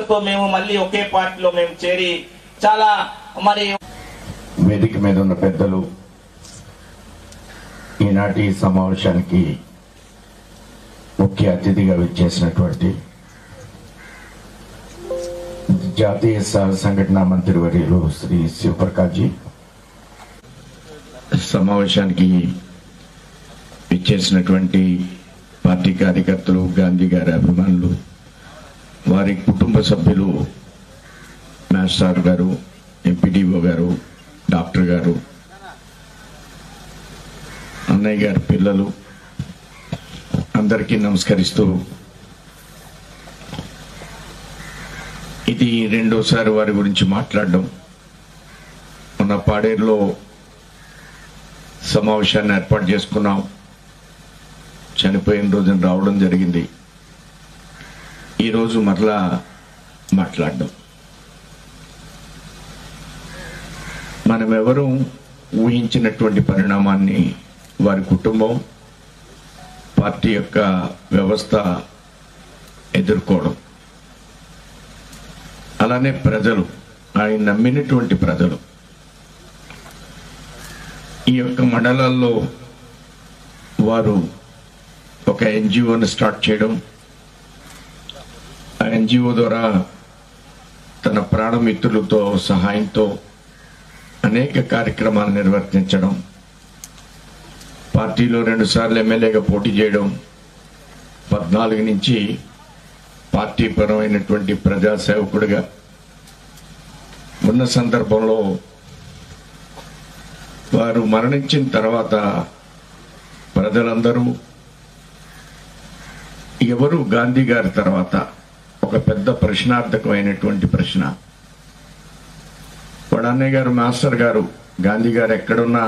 ఆశతో మేము మళ్ళీ ఒకే పార్టీలో మేము చేరి చాలా మరి వేదిక మీద ఉన్న పెద్దలు, ఈనాటి సమావేశానికి ముఖ్య అతిథిగా విచ్చేసినటువంటి జాతీయ సంఘటన మంత్రివర్యులు శ్రీ శివప్రకాష్ జీ, సమావేశానికి విచ్చేసినటువంటి పార్టీ కార్యకర్తలు, గాంధీ గారి అభిమానులు, వారి కుటుంబ సభ్యులు, మాస్టర్ గారు, ఎంపీడీఓ గారు, డాక్టర్ గారు, అన్నయ్య గారి పిల్లలు, అందరికీ నమస్కరిస్తూ, ఇది రెండోసారి వారి గురించి మాట్లాడడం. మొన్న పాడేరులో సమావేశాన్ని ఏర్పాటు చేసుకున్నాం. చనిపోయిన రోజున రావడం జరిగింది. ఈరోజు మరలా మాట్లాడడం మనం ఎవరూ ఊహించినటువంటి పరిణామాన్ని వారి కుటుంబం, పార్టీ యొక్క వ్యవస్థ ఎదుర్కోవడం, అలానే ప్రజలు, ఆయన నమ్మినటువంటి ప్రజలు ఈ యొక్క మండలాల్లో వారు ఒక ఎన్జిఓని స్టార్ట్ చేయడం, ఆ ఎన్జిఓ ద్వారా తన ప్రాణమిత్రులతో సహాయంతో అనేక కార్యక్రమాలు నిర్వర్తించడం, పార్టీలో 2 సార్లు ఎమ్మెల్యేగా పోటీ చేయడం, 14 నుంచి పార్టీ పరమైనటువంటి ప్రజాసేవకుడిగా ఉన్న సందర్భంలో వారు మరణించిన తర్వాత ప్రజలందరూ ఎవరు గాంధీ గారి తర్వాత ఒక పెద్ద ప్రశ్నార్థకమైనటువంటి ప్రశ్న. వాడు అన్నయ్య గారు, మాస్టర్ గారు, గాంధీ గారు ఎక్కడున్నా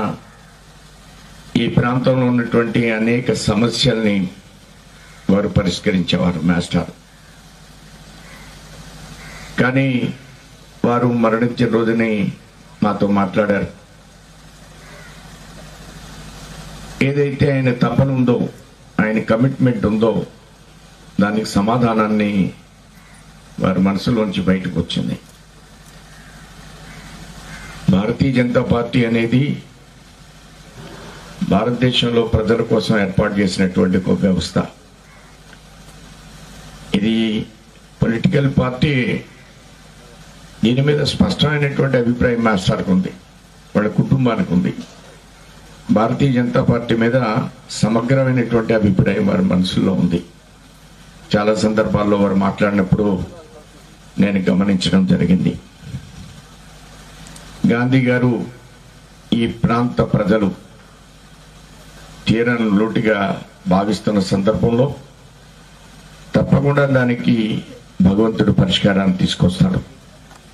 ఈ ప్రాంతంలో ఉన్నటువంటి అనేక సమస్యల్ని వారు పరిష్కరించేవారు మాస్టర్. కానీ వారు మరణించిన రోజుని మాతో మాట్లాడారు. ఏదైతే ఆయన తపన ఉందో, ఆయన కమిట్మెంట్ ఉందో, దానికి సమాధానాన్ని వారి మనసులోంచి బయటకు వచ్చింది. భారతీయ జనతా పార్టీ అనేది భారతదేశంలో ప్రజల కోసం ఏర్పాటు చేసినటువంటి ఒక వ్యవస్థ. ఇది పొలిటికల్ పార్టీ. దీని మీద స్పష్టమైనటువంటి అభిప్రాయం మాస్టర్కి ఉంది, వాళ్ళ కుటుంబానికి ఉంది. భారతీయ జనతా పార్టీ మీద సమగ్రమైనటువంటి అభిప్రాయం వారి మనసులో ఉంది. చాలా సందర్భాల్లో వారు మాట్లాడినప్పుడు నేను గమనించడం జరిగింది. గాంధీ గారు ఈ ప్రాంత ప్రజలు తీరని లోటుగా భావిస్తున్న సందర్భంలో తప్పకుండా దానికి భగవంతుడు పరిష్కారాన్ని తీసుకొస్తాడు.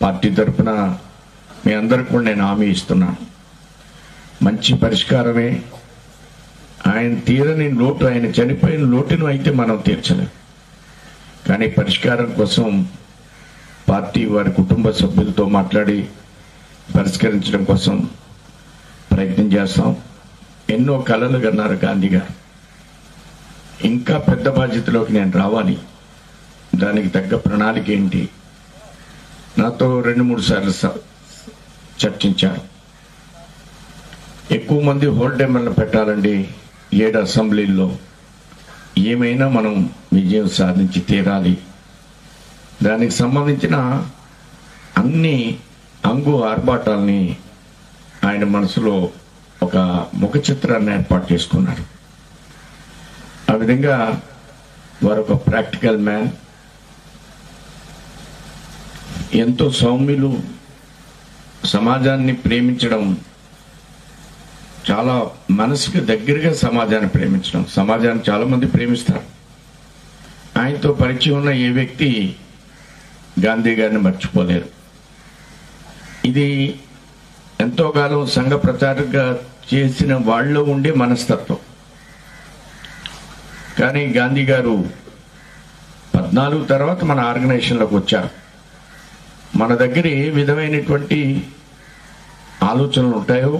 పార్టీ తరఫున మీ అందరికీ కూడా నేను హామీ ఇస్తున్నాను. మంచి పరిష్కారమే. ఆయన తీరని లోటు, ఆయన చనిపోయిన లోటును అయితే మనం తీర్చలేం. కానీ పరిష్కారం కోసం పార్టీ వారి కుటుంబ సభ్యులతో మాట్లాడి పరిష్కరించడం కోసం ప్రయత్నం చేస్తాం. ఎన్నో కలలు కన్నారు గాంధీ గారు. ఇంకా పెద్ద బాధ్యతలోకి నేను రావాలి, దానికి తగ్గ ప్రణాళిక ఏంటి, నాతో 2-3 సార్లు చర్చించారు. ఎక్కువ మంది హోల్ టైమర్లు పెట్టాలండి 7 అసెంబ్లీల్లో, ఏమైనా మనం విజయం సాధించి తీరాలి. దానికి సంబంధించిన అన్ని అంగు ఆర్భాటాలని ఆయన మనసులో ఒక ముఖ చిత్రాన్ని ఏర్పాటు చేసుకున్నారు. ఆ విధంగా వారు ఒక ప్రాక్టికల్ మ్యాన్, ఎంతో సౌమ్యులు. సమాజాన్ని ప్రేమించడం, చాలా మనసుకు దగ్గరగా సమాజాన్ని ప్రేమించడం. సమాజాన్ని చాలా మంది ప్రేమిస్తారు. ఆయనతో పరిచయం ఉన్న ఏ వ్యక్తి గాంధీ గారిని మర్చిపోలేరు. ఇది ఎంతో కాలం సంఘ ప్రచారంగా చేసిన వాళ్ళలో ఉండే మనస్తత్వం. కానీ గాంధీ గారు 14 తర్వాత మన ఆర్గనైజేషన్లోకి వచ్చారు. మన దగ్గర ఏ విధమైనటువంటి ఆలోచనలు ఉంటాయో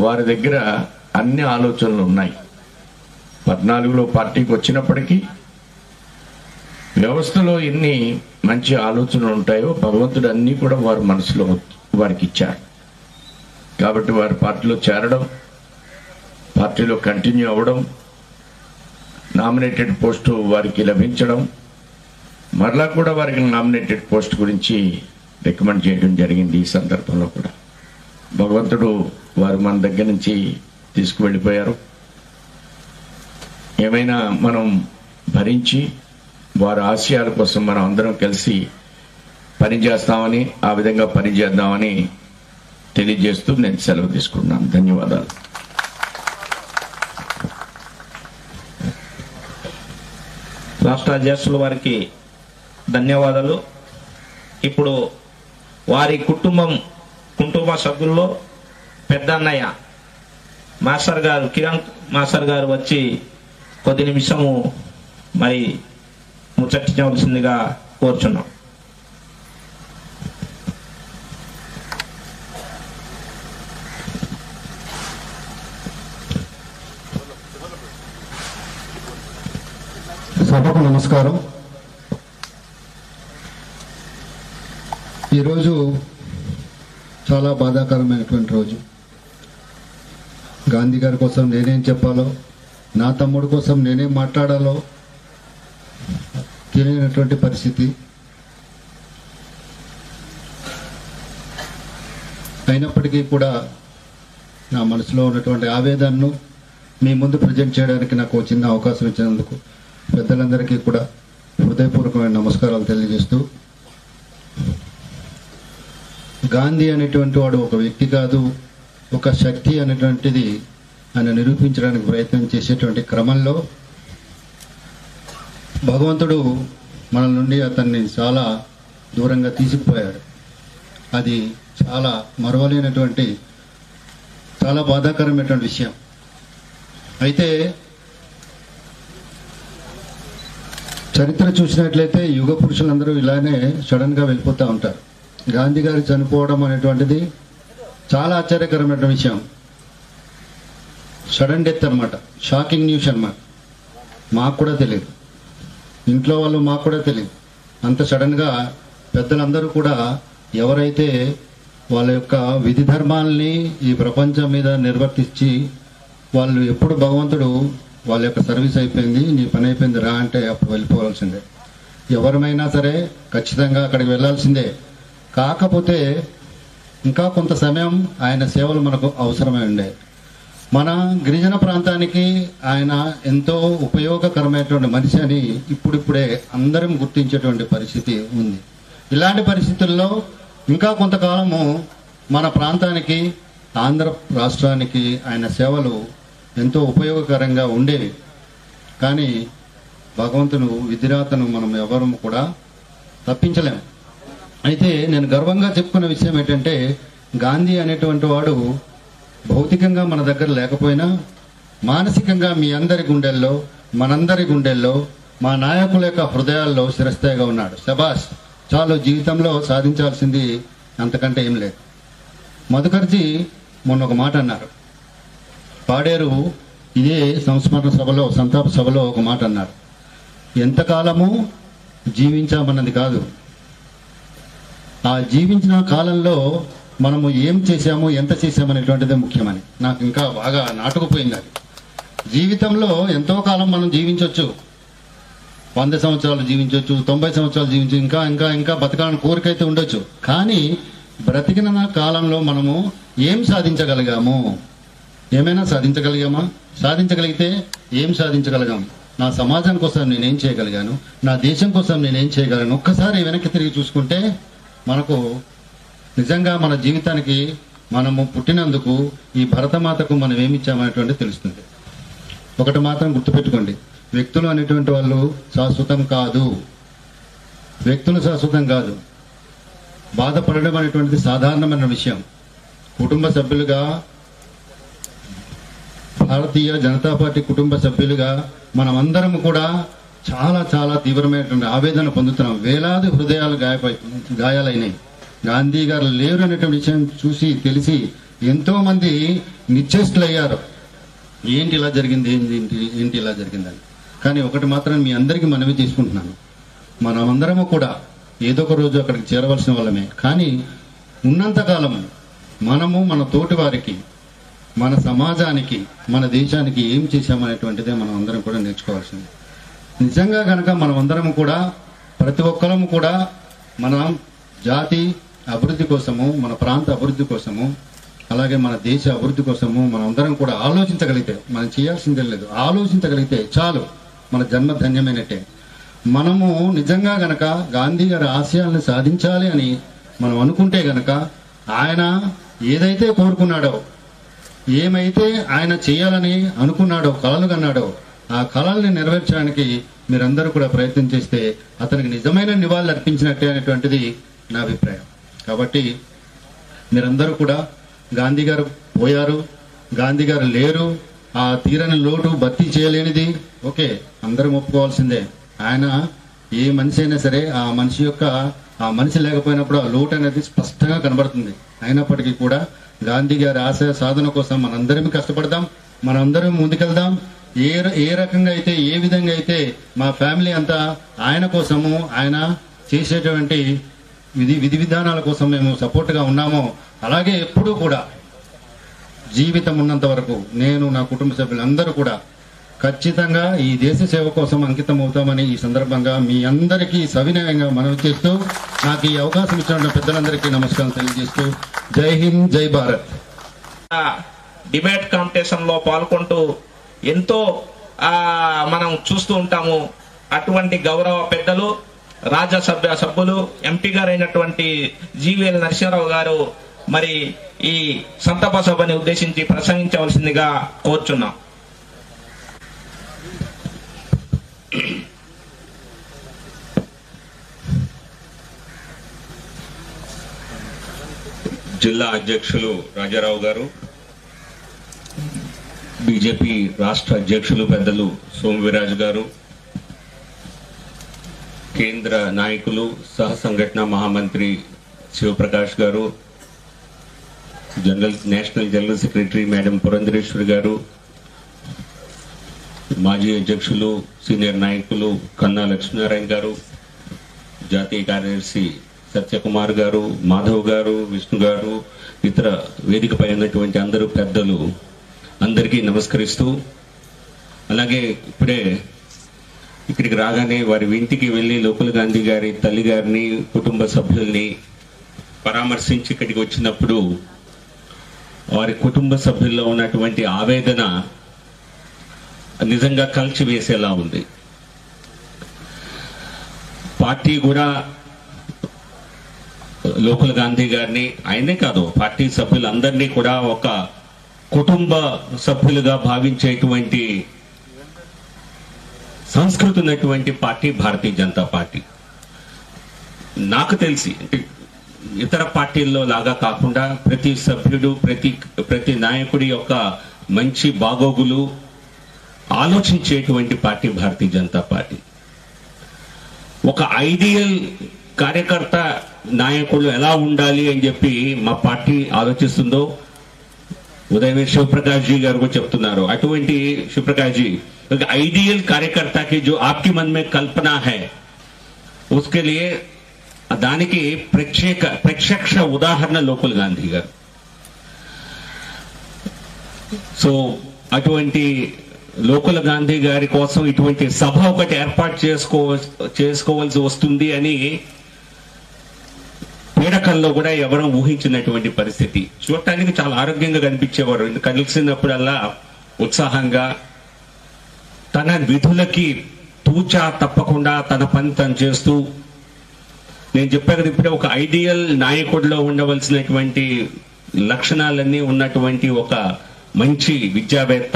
వారి దగ్గర అన్ని ఆలోచనలు ఉన్నాయి. 14లో పార్టీకి వచ్చినప్పటికీ వ్యవస్థలో ఎన్ని మంచి ఆలోచనలు ఉంటాయో భగవంతుడు అన్నీ కూడా వారి మనసులో వారికి ఇచ్చారు. కాబట్టి వారి పార్టీలో చేరడం, పార్టీలో కంటిన్యూ అవ్వడం, నామినేటెడ్ పోస్టు వారికి లభించడం, మరలా కూడా వారికి నామినేటెడ్ పోస్ట్ గురించి రికమెండ్ చేయడం జరిగింది. ఈ సందర్భంలో కూడా భగవంతుడు వారు మన దగ్గర నుంచి తీసుకువెళ్ళిపోయారు. ఏమైనా మనం భరించి వారి ఆశయాల కోసం మనం అందరం కలిసి పనిచేస్తామని, ఆ విధంగా పనిచేద్దామని తెలియజేస్తూ నేను సెలవు తీసుకున్నాను. ధన్యవాదాలు. రాష్ట్ర అధ్యక్షుల వారికి ధన్యవాదాలు. ఇప్పుడు వారి కుటుంబ సభ్యుల్లో పెద్ద అన్నయ్య మాస్టర్ గారు, కిరణ్ మాస్టర్ గారు వచ్చి కొద్ది నిమిషము మరి ముచ్చటించవలసిందిగా కోరుచున్నాం. సభకు నమస్కారం. ఈరోజు చాలా బాధాకరమైనటువంటి రోజు. గాంధీ గారి కోసం నేనేం చెప్పాలో, నా తమ్ముడు కోసం నేనేం మాట్లాడాలో తెలియనటువంటి పరిస్థితి. అయినప్పటికీ కూడా నా మనసులో ఉన్నటువంటి ఆవేదనను మీ ముందు ప్రజెంట్ చేయడానికి నాకు చిన్న అవకాశం ఇచ్చినందుకు పెద్దలందరికీ కూడా హృదయపూర్వకమైన నమస్కారాలు తెలియజేస్తూ, గాంధీ అనేటువంటి వాడు ఒక వ్యక్తి కాదు, ఒక శక్తి అనేటువంటిది ఆయన నిరూపించడానికి ప్రయత్నం చేసేటువంటి క్రమంలో భగవంతుడు మన నుండి అతన్ని చాలా దూరంగా తీసుకుపోయాడు. అది చాలా మరవలేనటువంటి, చాలా బాధాకరమైనటువంటి విషయం. అయితే చరిత్ర చూసినట్లయితే యుగ పురుషులందరూ ఇలానే సడన్గా వెళ్ళిపోతూ ఉంటారు. గాంధీ గారు చనిపోవడం అనేటువంటిది చాలా ఆశ్చర్యకరమైన విషయం. సడన్ డెత్ అనమాట, షాకింగ్ న్యూస్ అనమాట. మాకు కూడా తెలియదు, ఇంట్లో వాళ్ళు మాకు కూడా తెలియదు. అంత సడన్గా పెద్దలందరూ కూడా ఎవరైతే వాళ్ళ యొక్క విధి ధర్మాల్ని ఈ ప్రపంచం మీద నిర్వర్తించి వాళ్ళు ఎప్పుడు భగవంతుడు వాళ్ళ యొక్క సర్వీస్ అయిపోయింది, నీ పని అయిపోయింది రా అంటే అప్పుడు వెళ్ళిపోవాల్సిందే. ఎవరమైనా సరే ఖచ్చితంగా అక్కడికి వెళ్ళాల్సిందే. కాకపోతే ఇంకా కొంత సమయం ఆయన సేవలు మనకు అవసరమై ఉండే. మన గిరిజన ప్రాంతానికి ఆయన ఎంతో ఉపయోగకరమైనటువంటి మనిషి అని ఇప్పుడిప్పుడే అందరం గుర్తించేటువంటి పరిస్థితి ఉంది. ఇలాంటి పరిస్థితుల్లో ఇంకా కొంతకాలము మన ప్రాంతానికి, ఆంధ్ర రాష్ట్రానికి ఆయన సేవలు ఎంతో ఉపయోగకరంగా ఉండేవి. కానీ భగవంతుని విధిరాతను మనం ఎవరు కూడా తప్పించలేము. అయితే నేను గర్వంగా చెప్పుకున్న విషయం ఏంటంటే, గాంధీ అనేటువంటి వాడు భౌతికంగా మన దగ్గర లేకపోయినా మానసికంగా మీ అందరి గుండెల్లో, మనందరి గుండెల్లో, మా నాయకుల యొక్క హృదయాల్లో చిరస్థాయిగా ఉన్నాడు. శబాష్, చాలు, జీవితంలో సాధించాల్సింది అంతకంటే ఏం లేదు. మధుకర్జీ మొన్న ఒక మాట అన్నారు. పాడేరు ఇదే సంస్మరణ సభలో, సంతాప సభలో ఒక మాట అన్నారు. ఎంతకాలము జీవించామన్నది కాదు, ఆ జీవించిన కాలంలో మనము ఏం చేశాము, ఎంత చేశామనేటువంటిదే ముఖ్యమని నాకు ఇంకా బాగా నాటుకుపోయింది. అది జీవితంలో ఎంతో కాలం మనం జీవించవచ్చు, 100 సంవత్సరాలు జీవించవచ్చు, 90 సంవత్సరాలు జీవించు, ఇంకా ఇంకా ఇంకా బతకాలని కోరికైతే ఉండొచ్చు. కానీ బ్రతికిన కాలంలో మనము ఏం సాధించగలిగాము, ఏమైనా సాధించగలిగామా? సాధించగలిగితే ఏం సాధించగలిగాం? నా సమాజం కోసం నేనేం చేయగలిగాను, నా దేశం కోసం నేనేం చేయగలను? ఒక్కసారి వెనక్కి తిరిగి చూసుకుంటే మనకు నిజంగా మన జీవితానికి మనము పుట్టినందుకు ఈ భరతమాతకు మనం ఏమిచ్చామనేటువంటి తెలుస్తుంది. ఒకటి మాత్రం గుర్తుపెట్టుకోండి, వ్యక్తులు అనేటువంటి వాళ్ళు శాశ్వతం కాదు. వ్యక్తులు శాశ్వతం కాదు. బాధపడడం అనేటువంటిది సాధారణమైన విషయం. కుటుంబ సభ్యులుగా, భారతీయ జనతా పార్టీ కుటుంబ సభ్యులుగా మనమందరం కూడా చాలా చాలా తీవ్రమైనటువంటి ఆవేదన పొందుతున్నాం. వేలాది హృదయాలు గాయాలైనాయి. గాంధీ గారు లేరు అనేటువంటి విషయం చూసి తెలిసి ఎంతో మంది నిశ్చేష్టులు అయ్యారు. ఏంటి ఇలా జరిగింది, ఏంటి ఇలా జరిగిందని. కానీ ఒకటి మాత్రం మీ అందరికీ మనవి తీసుకుంటున్నాను, మనమందరము కూడా ఏదో ఒక రోజు అక్కడికి చేరవలసిన వాళ్ళమే. కానీ ఉన్నంతకాలం మనము మన తోటి వారికి, మన సమాజానికి, మన దేశానికి ఏం చేశామనేటువంటిదే మనం అందరం కూడా నేర్చుకోవాల్సింది. నిజంగా కనుక మనం అందరం కూడా, ప్రతి ఒక్కరము కూడా మన జాతి అభివృద్ధి కోసము, మన ప్రాంత అభివృద్ధి కోసము, అలాగే మన దేశ అభివృద్ధి కోసము మనం అందరం కూడా ఆలోచించగలిగితే, మనం చేయాల్సిందే లేదు, ఆలోచించగలిగితే చాలు మన జన్మ ధన్యమైనట్టే. మనము నిజంగా గనక గాంధీ గారి ఆశయాలను సాధించాలి అని మనం అనుకుంటే గనక, ఆయన ఏదైతే కోరుకున్నాడో, ఏమైతే ఆయన చేయాలని అనుకున్నాడో, కలలు కన్నాడో, ఆ కళల్ని నెరవేర్చడానికి మీరందరూ కూడా ప్రయత్నం చేస్తే అతనికి నిజమైన నివాళులు అర్పించినట్టే అనేటువంటిది నా అభిప్రాయం. కాబట్టి మీరందరూ కూడా, గాంధీ గారు పోయారు, గాంధీ గారు లేరు, ఆ తీరని లోటు భర్తీ చేయలేనిది ఓకే, అందరం ఒప్పుకోవాల్సిందే. ఆయన ఏ మనిషి అయినా సరే ఆ మనిషి లేకపోయినప్పుడు ఆ లోటు అనేది స్పష్టంగా కనబడుతుంది. అయినప్పటికీ కూడా గాంధీ గారి ఆశయ సాధన కోసం మనందరం కష్టపడదాం, మనందరం ముందుకెళ్దాం. ఏ రకంగా అయితే, ఏ విధంగా అయితే మా ఫ్యామిలీ అంతా ఆయన కోసము, ఆయన చేసేటువంటి విధి విధానాల కోసం మేము సపోర్ట్గా ఉన్నామో, అలాగే ఎప్పుడూ కూడా జీవితం ఉన్నంత వరకు నేను, నా కుటుంబ సభ్యులందరూ కూడా ఖచ్చితంగా ఈ దేశ సేవ కోసం అంకితం అవుతామని ఈ సందర్భంగా మీ అందరికీ సవినయంగా మనవి చేస్తూ, నాకు ఈ అవకాశం ఇచ్చిన పెద్దలందరికీ నమస్కారం తెలియజేస్తూ, జై హింద్, జై భారత్. డిబేట్ కాంపిటీషన్ లో పాల్గొంటూ ఎంతో మనం చూస్తూ ఉంటాము. అటువంటి గౌరవ పెద్దలు, రాజ్యసభ సభ్యులు, ఎంపీ గారు అయినటువంటి జీవీఎల్ నరసింహారావు గారు మరి ఈ సంతాప సభని ఉద్దేశించి ప్రసంగించవలసిందిగా కోరుచున్నాం. జిల్లా అధ్యక్షులు రాజారావు గారు, బీజేపీ రాష్ట్ర అధ్యక్షులు పెద్దలు సోమవీరాజు గారు, కేంద్ర నాయకులు, సహ సంఘటన మహామంత్రి శివప్రకాష్ గారు, national general secretary madam Purandeswari గారు, మాజీ అధ్యక్షులు, సీనియర్ నాయకులు కన్నా లక్ష్మీనారాయణ గారు, జాతీయ కార్యదర్శి సత్యకుమార్ గారు, మాధవ్ గారు, విష్ణు గారు, ఇతర వేదికపై ఉన్నటువంటి అందరూ పెద్దలు అందరికీ నమస్కరిస్తూ, అలాగే ఇప్పుడే ఇక్కడికి రాగానే వారి ఇంటికి వెళ్ళి లోకల్ గాంధీ గారి తల్లి గారిని, కుటుంబ సభ్యుల్ని పరామర్శించి ఇక్కడికి వచ్చినప్పుడు వారి కుటుంబ సభ్యుల్లో ఉన్నటువంటి ఆవేదన నిజంగా కలిచివేసేలా ఉంది. పార్టీ కూడా లోకల్ గాంధీ గారిని, ఆయనే కాదు పార్టీ సభ్యులందరినీ కూడా ఒక కుటుంబ సభ్యులుగా భావించేటువంటి సంస్కృతి ఉన్నటువంటి పార్టీ భారతీయ జనతా పార్టీ. నాకు తెలిసి అంటే ఇతర పార్టీల్లో లాగా కాకుండా ప్రతి సభ్యుడు, ప్రతి నాయకుడి యొక్క మంచి బాగోగులు ఆలోచించేటువంటి పార్టీ భారతీయ జనతా పార్టీ. ఒక ఐడియల్ కార్యకర్త, నాయకులు ఎలా ఉండాలి అని చెప్పి మా పార్టీ ఆలోచిస్తుందో ఉదయమే శివప్రకాష్ జీ గారు కూడా చెప్తున్నారు. అటువంటి శివప్రకాష్ జీ, आइडियल कार्यकर्ता की जो आपके मन में कल्पना है उसके लिए దానికి ప్రత్యక్ష ఉదాహరణ లోకల్ గాంధీ గారు. సో అటువంటి లోకల్ గాంధీ గారి కోసం ఇటువంటి సభ ఒకటి ఏర్పాటు చేసుకోవాల్సి వస్తుంది అని పీడకల్లో కూడా ఎవరూ ఊహించినటువంటి పరిస్థితి. చూడటానికి చాలా ఆరోగ్యంగా కనిపించేవారు. కలిసినప్పుడల్లా ఉత్సాహంగా తన విధులకి తూచా తప్పకుండా తన పని తను చేస్తూ, నేను చెప్పాను కదా ఇప్పుడే, ఒక ఐడియల్ నాయకుడిలో ఉండవలసినటువంటి లక్షణాలన్నీ ఉన్నటువంటి ఒక మంచి విద్యావేత్త,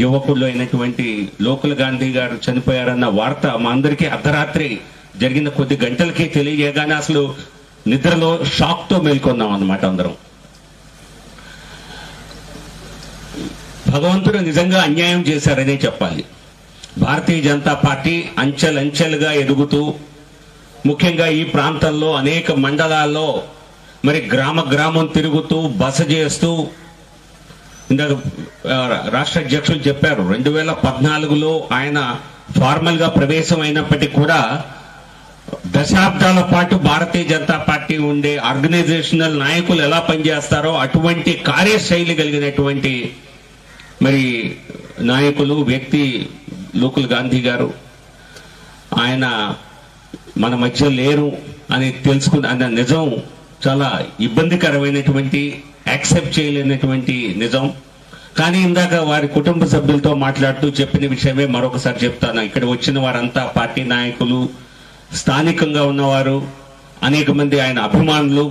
యువకుల్లో అయినటువంటి లోకల్ గాంధీ గారు చనిపోయారన్న వార్త మా అందరికీ అర్ధరాత్రి జరిగిన కొద్ది గంటలకే తెలియగానే అసలు నిద్రలో షాక్ తో మేల్కొన్నాం అన్నమాట అందరం. భగవంతుడు నిజంగా అన్యాయం చేశారనే చెప్పాలి. భారతీయ జనతా పార్టీ అంచెలంచెలుగా ఎదుగుతూ, ముఖ్యంగా ఈ ప్రాంతంలో అనేక మండలాల్లో మరి గ్రామం తిరుగుతూ బస చేస్తూ, ఇందాక రాష్ట్ర అధ్యక్షులు చెప్పారు 2014లో ఆయన ఫార్మల్ గా ప్రవేశం అయినప్పటికీ కూడా దశాబ్దాల పాటు భారతీయ జనతా పార్టీ ఉండే ఆర్గనైజేషనల్ నాయకులు ఎలా పనిచేస్తారో అటువంటి కార్యశైలి కలిగినటువంటి మరి నాయకులు వ్యక్తి లోకుల్ గాంధీ గారు. ఆయన మన మధ్య లేరు అని తెలుసుకున్న అన్న నిజం చాలా ఇబ్బందికరమైనటువంటి, యాక్సెప్ట్ చేయలేనటువంటి నిజం. కానీ ఇందాక వారి కుటుంబ సభ్యులతో మాట్లాడుతూ చెప్పిన విషయమే మరొకసారి చెప్తాను. ఇక్కడ వచ్చిన వారంతా పార్టీ నాయకులు, స్థానికంగా ఉన్నవారు, అనేక మంది ఆయన అభిమానులు.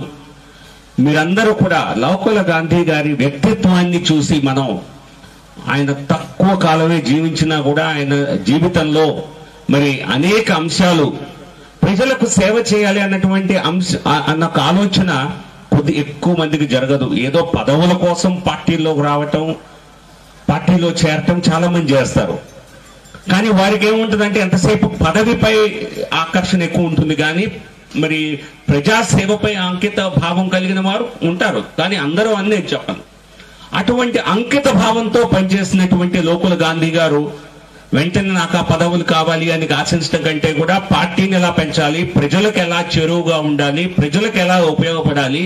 మీరందరూ కూడా లోకుల్ గాంధీ గారి వ్యక్తిత్వాన్ని చూసి మనం ఆయన తక్కువ కాలమే జీవించినా కూడా ఆయన జీవితంలో మరి అనేక అంశాలు ప్రజలకు సేవ చేయాలి అన్నటువంటి అన్న ఆలోచన కొద్ది ఎక్కువ మందికి జరగదు. ఏదో పదవుల కోసం పార్టీలోకి రావటం, పార్టీలో చేరటం చాలా మంది చేస్తారు. కానీ వారికి ఏముంటుందంటే ఎంతసేపు పదవిపై ఆకర్షణ ఎక్కువ ఉంటుంది, కానీ మరి ప్రజాసేవపై అంకిత భావం కలిగిన వారు ఉంటారు. కానీ అందరూ అన్నీ చెప్పను. అటువంటి అంకిత భావంతో పనిచేసినటువంటి లోకుల్ గాంధీ గారు వెంటనే నాకు ఆ పదవులు కావాలి అని ఆశించడం కంటే కూడా పార్టీని ఎలా పెంచాలి, ప్రజలకు ఎలా చేరువుగా ఉండాలి, ప్రజలకు ఎలా ఉపయోగపడాలి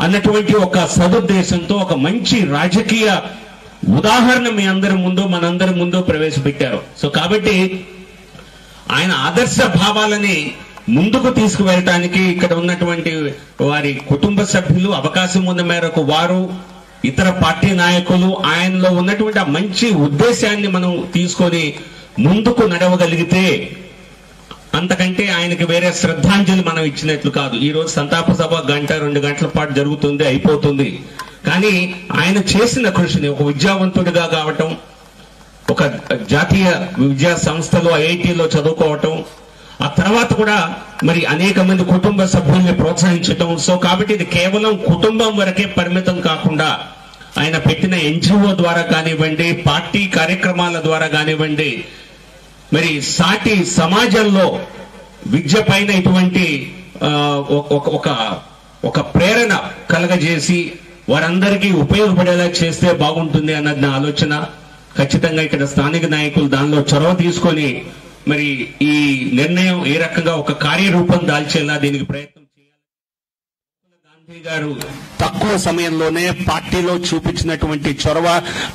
అన్నటువంటి ఒక సదుద్దేశంతో ఒక మంచి రాజకీయ ఉదాహరణ మీ అందరి ముందు, మనందరి ముందు ప్రవేశపెట్టారు. సో కాబట్టి ఆయన ఆదర్శ భావాలని ముందుకు తీసుకువెళ్ళటానికి ఇక్కడ ఉన్నటువంటి వారి కుటుంబ సభ్యులు, అవకాశం ఉన్న మేరకు వారు, ఇతర పార్టీ నాయకులు ఆయనలో ఉన్నటువంటి ఆ మంచి ఉద్దేశాన్ని మనం తీసుకొని ముందుకు నడవగలిగితే అంతకంటే ఆయనకి వేరే శ్రద్ధాంజలి మనం ఇచ్చినట్లు కాదు. ఈ రోజు సంతాప సభ 1-2 గంటల పాటు జరుగుతుంది, అయిపోతుంది. కానీ ఆయన చేసిన కృషిని, ఒక విద్యావంతుడిగా కావటం, ఒక జాతీయ విద్యా సంస్థలో ఐఐటీలో చదువుకోవటం, ఆ తర్వాత కూడా మరి అనేక మంది కుటుంబ సభ్యుల్ని ప్రోత్సహించటం. సో కాబట్టి ఇది కేవలం కుటుంబం వరకే పరిమితం కాకుండా ఆయన పెట్టిన ఎన్జిఓ ద్వారా కానివ్వండి, పార్టీ కార్యక్రమాల ద్వారా కానివ్వండి, మరి సాటి సమాజంలో విద్య పైన ఇటువంటి ఒక ప్రేరణ కలగజేసి వారందరికీ ఉపయోగపడేలా చేస్తే బాగుంటుంది అన్నది నా ఆలోచన. ఖచ్చితంగా ఇక్కడ స్థానిక నాయకులు దానిలో చొరవ తీసుకొని మరి ఈ నిర్ణయం ఏ రకంగా ఒక కార్యరూపం దాల్చేలా దీనికి ప్రయత్నం చేయాలి. గాంధీ గారు తక్కువ సమయంలోనే పార్టీలో చూపించినటువంటి చొరవ,